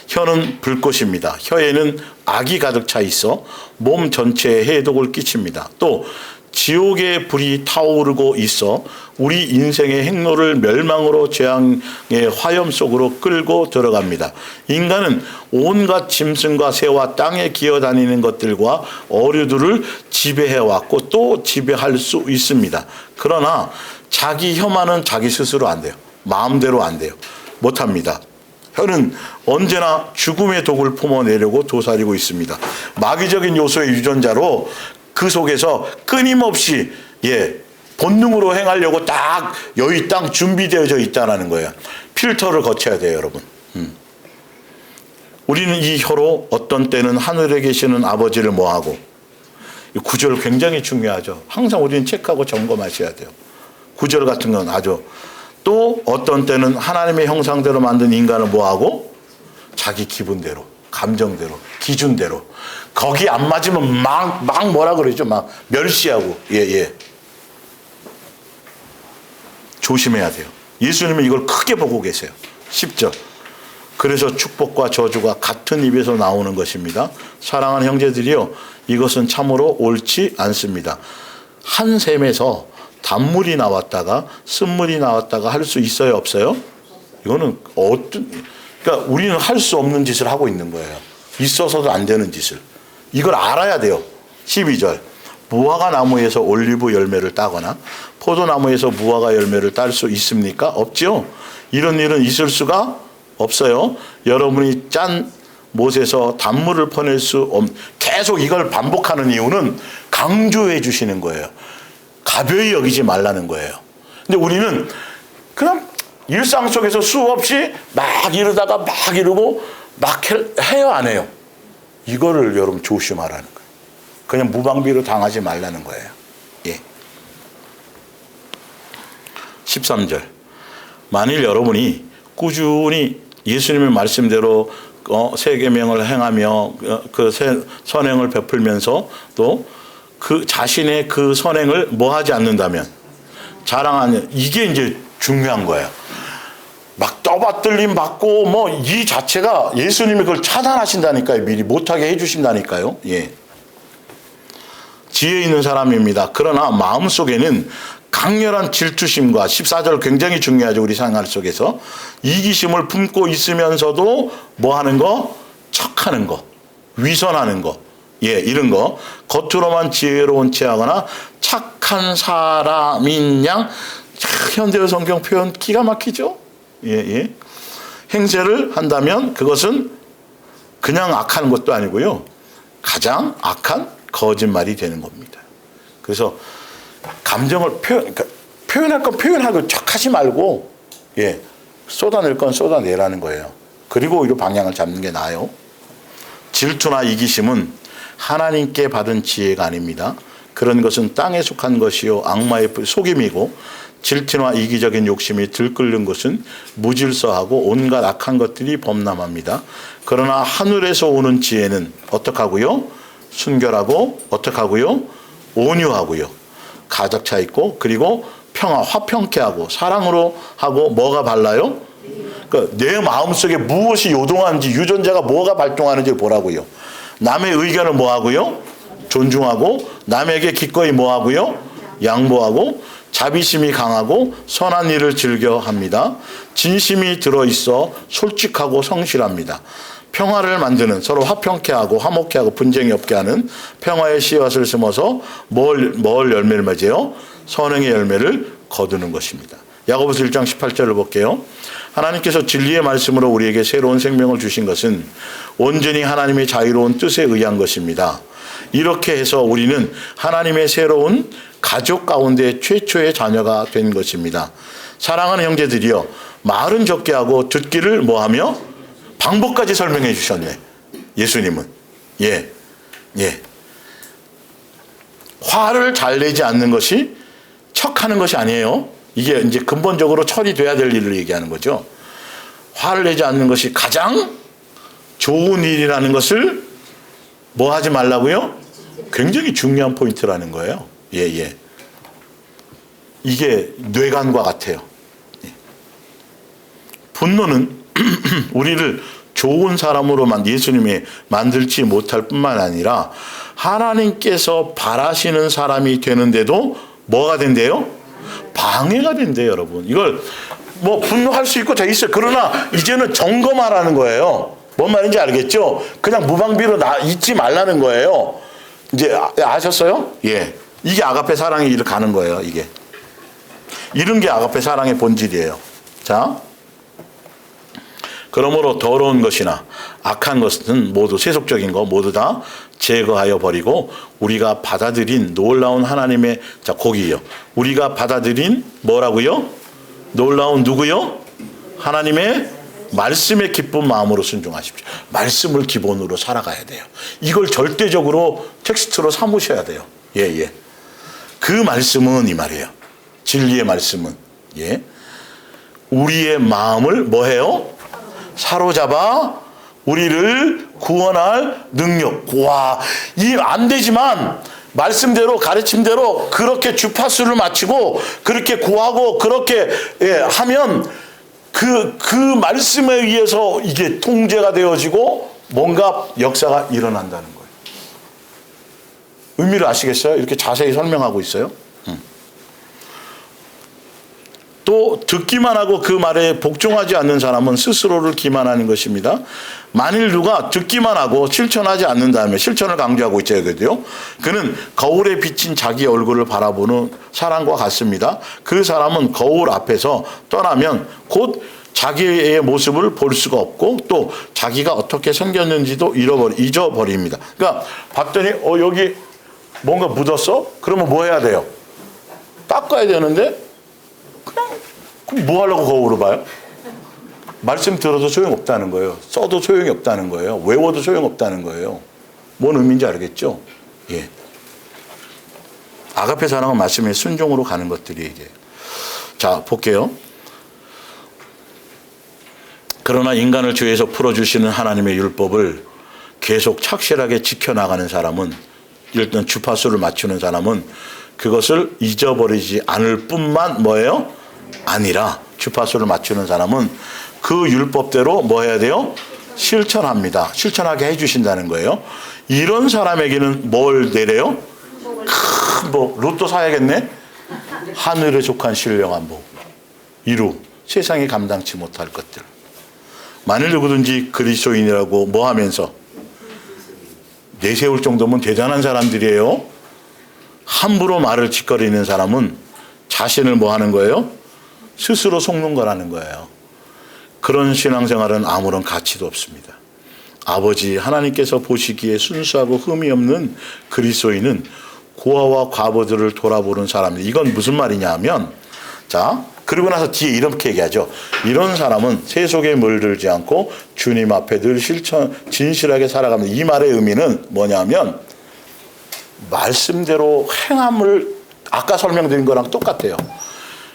혀는 불꽃입니다. 혀에는 악이 가득 차 있어 몸 전체에 해독을 끼칩니다. 또 지옥의 불이 타오르고 있어 우리 인생의 행로를 멸망으로 재앙의 화염 속으로 끌고 들어갑니다. 인간은 온갖 짐승과 새와 땅에 기어다니는 것들과 어류들을 지배해왔고 또 지배할 수 있습니다. 그러나 자기 혀만은 자기 스스로 안 돼요. 마음대로 안 돼요. 못합니다. 혀는 언제나 죽음의 독을 품어내려고 도사리고 있습니다. 마귀적인 요소의 유전자로 그 속에서 끊임없이 본능으로 행하려고 딱 여기 땅 준비되어져 있다는 거예요. 필터를 거쳐야 돼요, 여러분. 우리는 이 혀로 어떤 때는 하늘에 계시는 아버지를 뭐하고, 이 구절 굉장히 중요하죠. 항상 우리는 체크하고 점검하셔야 돼요. 구절 같은 건 아주. 또 어떤 때는 하나님의 형상대로 만든 인간을 뭐하고? 자기 기분대로. 감정대로, 기준대로. 거기 안 맞으면 막 뭐라 그러죠? 막 멸시하고. 예. 조심해야 돼요. 예수님은 이걸 크게 보고 계세요. 10절. 그래서 축복과 저주가 같은 입에서 나오는 것입니다. 사랑하는 형제들이요, 이것은 참으로 옳지 않습니다. 한 샘에서 단물이 나왔다가 쓴물이 나왔다가 할 수 있어요, 없어요? 이거는 그러니까 우리는 할 수 없는 짓을 하고 있는 거예요. 있어서도 안 되는 짓을. 이걸 알아야 돼요. 12절. 무화과 나무에서 올리브 열매를 따거나 포도나무에서 무화과 열매를 딸 수 있습니까? 없죠. 이런 일은 있을 수가 없어요. 여러분이 짠 못에서 단물을 퍼낼 계속 이걸 반복하는 이유는 강조해 주시는 거예요. 가벼이 여기지 말라는 거예요. 근데 우리는 그냥 일상 속에서 수없이 막 이러다가 막 이러고 막 해요, 안 해요? 이거를 여러분 조심하라는 거예요. 그냥 무방비로 당하지 말라는 거예요. 예. 13절. 만일 여러분이 꾸준히 예수님의 말씀대로 세계명을 행하며 그 선행을 베풀면서 또 그 자신의 그 선행을 뭐 하지 않는다면, 자랑하는, 이게 이제 중요한 거예요. 막 떠받들림 받고 뭐 이 자체가 예수님이 그걸 차단하신다니까요. 미리 못하게 해주신다니까요. 예. 지혜 있는 사람입니다. 그러나 마음속에는 강렬한 질투심과 14절 굉장히 중요하죠. 우리 생활 속에서 이기심을 품고 있으면서도 뭐 하는 거? 척하는 거, 위선하는 거, 예, 이런 거. 겉으로만 지혜로운 체하거나 착한 사람인 양. 현대어 성경 표현 기가 막히죠. 예. 행세를 한다면 그것은 그냥 악한 것도 아니고요, 가장 악한 거짓말이 되는 겁니다. 그래서 감정을 표현할 건 표현하고 척하지 말고, 예, 쏟아낼 건 쏟아내라는 거예요. 그리고 오히려 방향을 잡는 게 나아요. 질투나 이기심은 하나님께 받은 지혜가 아닙니다. 그런 것은 땅에 속한 것이요 악마의 속임이고, 질투나 이기적인 욕심이 들끓는 것은 무질서하고 온갖 악한 것들이 범람합니다. 그러나 하늘에서 오는 지혜는 어떡하고요? 순결하고 어떡하고요? 온유하고요, 가득 차 있고, 그리고 평화, 화평케 하고 사랑으로 하고, 뭐가 발라요? 그러니까 내 마음속에 무엇이 요동하는지, 유전자가 뭐가 발동하는지 보라고요. 남의 의견을 뭐 하고요? 존중하고, 남에게 기꺼이 뭐 하고요? 양보하고, 자비심이 강하고 선한 일을 즐겨 합니다. 진심이 들어있어 솔직하고 성실합니다. 평화를 만드는, 서로 화평케 하고 화목케 하고 분쟁이 없게 하는 평화의 씨앗을 심어서 뭘 열매를 맺어요? 선행의 열매를 거두는 것입니다. 야고보서 1장 18절을 볼게요. 하나님께서 진리의 말씀으로 우리에게 새로운 생명을 주신 것은 온전히 하나님의 자유로운 뜻에 의한 것입니다. 이렇게 해서 우리는 하나님의 새로운 가족 가운데 최초의 자녀가 된 것입니다. 사랑하는 형제들이여, 말은 적게 하고 듣기를 뭐하며? 방법까지 설명해 주셨네, 예수님은. 예. 화를 잘 내지 않는 것이 척하는 것이 아니에요. 이게 이제 근본적으로 처리돼야 될 일을 얘기하는 거죠. 화를 내지 않는 것이 가장 좋은 일이라는 것을 뭐 하지 말라고요? 굉장히 중요한 포인트라는 거예요. 예. 이게 뇌관과 같아요. 분노는 우리를 좋은 사람으로 예수님이 만들지 못할 뿐만 아니라 하나님께서 바라시는 사람이 되는데도 뭐가 된대요? 방해가 된대요, 여러분. 이걸 뭐 분노할 수 있고 다 있어요. 그러나 이제는 점검하라는 거예요. 뭔 말인지 알겠죠? 그냥 무방비로 잊지 말라는 거예요. 이제 아셨어요? 예. 이게 아가페 사랑의 일을 가는 거예요, 이게. 이런 게 아가페 사랑의 본질이에요. 자. 그러므로 더러운 것이나 악한 것은 모두, 세속적인 거 모두 다 제거하여 버리고 우리가 받아들인 놀라운 하나님의, 자, 거기요. 우리가 받아들인 뭐라고요? 놀라운 누구요? 하나님의 말씀에 기쁜 마음으로 순종하십시오. 말씀을 기본으로 살아가야 돼요. 이걸 절대적으로 텍스트로 삼으셔야 돼요. 예. 그 말씀은 이 말이에요. 진리의 말씀은, 예, 우리의 마음을 뭐해요? 사로잡아 우리를 구원할 능력. 와, 이 안 되지만 말씀대로 가르침대로 그렇게 주파수를 맞추고 그렇게 구하고 그렇게 하면 그 말씀에 의해서 이게 통제가 되어지고 뭔가 역사가 일어난다는 거예요. 의미를 아시겠어요? 이렇게 자세히 설명하고 있어요. 또 듣기만 하고 그 말에 복종하지 않는 사람은 스스로를 기만하는 것입니다. 만일 누가 듣기만 하고 실천하지 않는다면, 실천을 강조하고 있어야 되거든요. 그는 거울에 비친 자기 얼굴을 바라보는 사람과 같습니다. 그 사람은 거울 앞에서 떠나면 곧 자기의 모습을 볼 수가 없고 또 자기가 어떻게 생겼는지도 잊어버립니다. 그러니까 봤더니 여기 뭔가 묻었어? 그러면 뭐 해야 돼요? 닦아야 되는데 그럼 뭐 하려고 거울을 봐요? 말씀 들어도 소용없다는 거예요. 써도 소용이 없다는 거예요. 외워도 소용없다는 거예요. 뭔 의미인지 알겠죠? 예. 아가페 사랑은 말씀에 순종으로 가는 것들이 이제. 자, 볼게요. 그러나 인간을 죄에서 풀어주시는 하나님의 율법을 계속 착실하게 지켜나가는 사람은, 일단 주파수를 맞추는 사람은 그것을 잊어버리지 않을 뿐만 뭐예요? 아니라 주파수를 맞추는 사람은 그 율법대로 뭐 해야 돼요? 실천합니다. 실천하게 해주신다는 거예요. 이런 사람에게는 뭘 내려요? 로또 사야겠네? 하늘에 속한 신령한 복, 이루 세상이 감당치 못할 것들. 만일 누구든지 그리스도인이라고 뭐 하면서 내세울 정도면 대단한 사람들이에요. 함부로 말을 짓거리는 사람은 자신을 뭐 하는 거예요? 스스로 속는 거라는 거예요. 그런 신앙생활은 아무런 가치도 없습니다. 아버지 하나님께서 보시기에 순수하고 흠이 없는 그리스도인은 고아와 과부들을 돌아보는 사람들. 이건 무슨 말이냐 하면, 자, 그리고 나서 뒤에 이렇게 얘기하죠. 이런 사람은 세속에 물들지 않고 주님 앞에 늘 진실하게 살아갑니다. 이 말의 의미는 뭐냐면 말씀대로 행함을 아까 설명드린 거랑 똑같아요.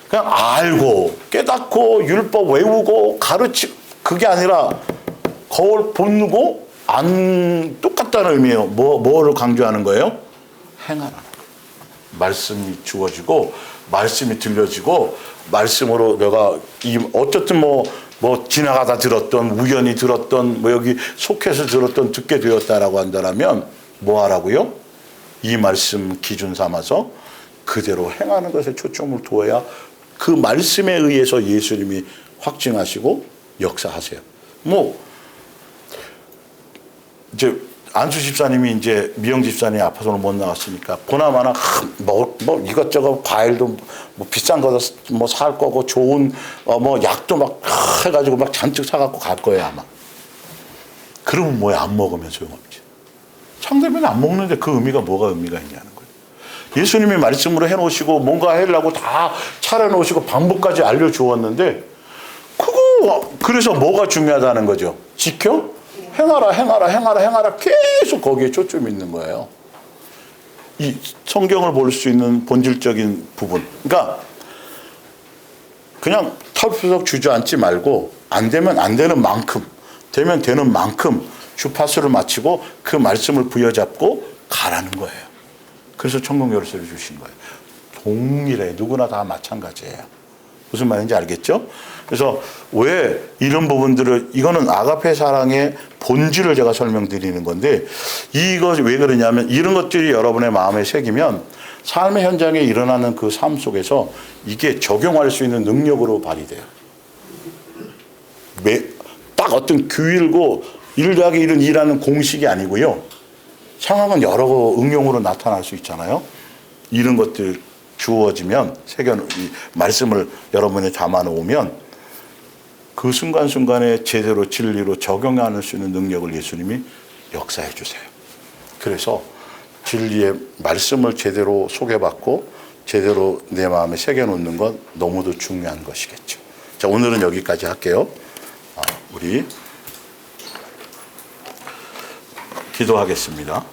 그냥 알고 깨닫고 율법 외우고 가르치고 그게 아니라 거울 보고 안 똑같다는 의미예요. 뭐를 강조하는 거예요? 행하라는 거예요. 말씀이 주어지고 말씀이 들려지고 말씀으로 내가 어쨌든 뭐 지나가다 들었던 우연히 들었던 뭐 여기 속해서 들었던 듣게 되었다라고 한다면 뭐 하라고요? 이 말씀 기준 삼아서 그대로 행하는 것에 초점을 두어야 그 말씀에 의해서 예수님이 확증하시고 역사하세요. 이제 안수 집사님이 이제 미영 집사님이 아파서 못 나왔으니까 보나마나 뭐 이것저것 과일도 뭐 비싼 거 뭐 살 거고 좋은 약도 막 해가지고 막 잔뜩 사갖고 갈 거예요 아마. 그러면 뭐야, 안 먹으면 소용없지. 상대방이 안 먹는데 그 의미가 뭐가 의미가 있냐는 거예요. 예수님이 말씀으로 해놓으시고 뭔가 하려고 다 차려놓으시고 방법까지 알려주었는데 그래서 뭐가 중요하다는 거죠? 지켜? 행하라 계속 거기에 초점이 있는 거예요. 이 성경을 볼 수 있는 본질적인 부분. 그러니까 그냥 털푸석 주저앉지 말고 안 되면 안 되는 만큼, 되면 되는 만큼 주파수를 맞추고 그 말씀을 부여잡고 가라는 거예요. 그래서 천국 열쇠를 주신 거예요. 동일해. 누구나 다 마찬가지예요. 무슨 말인지 알겠죠? 그래서 왜 이런 부분들을, 이거는 아가페 사랑의 본질을 제가 설명드리는 건데, 이것이 왜 그러냐면 이런 것들이 여러분의 마음에 새기면 삶의 현장에 일어나는 그 삶 속에서 이게 적용할 수 있는 능력으로 발휘돼요. 딱 어떤 규율고 1 더하기 1은 2라는 공식이 아니고요. 상황은 여러 응용으로 나타날 수 있잖아요. 이런 것들 주어지면 말씀을 여러분이 담아 놓으면 그 순간순간에 제대로 진리로 적용할 수 있는 능력을 예수님이 역사해 주세요. 그래서 진리의 말씀을 제대로 소개받고 제대로 내 마음에 새겨놓는 건 너무도 중요한 것이겠죠. 자, 오늘은 여기까지 할게요. 우리 기도하겠습니다.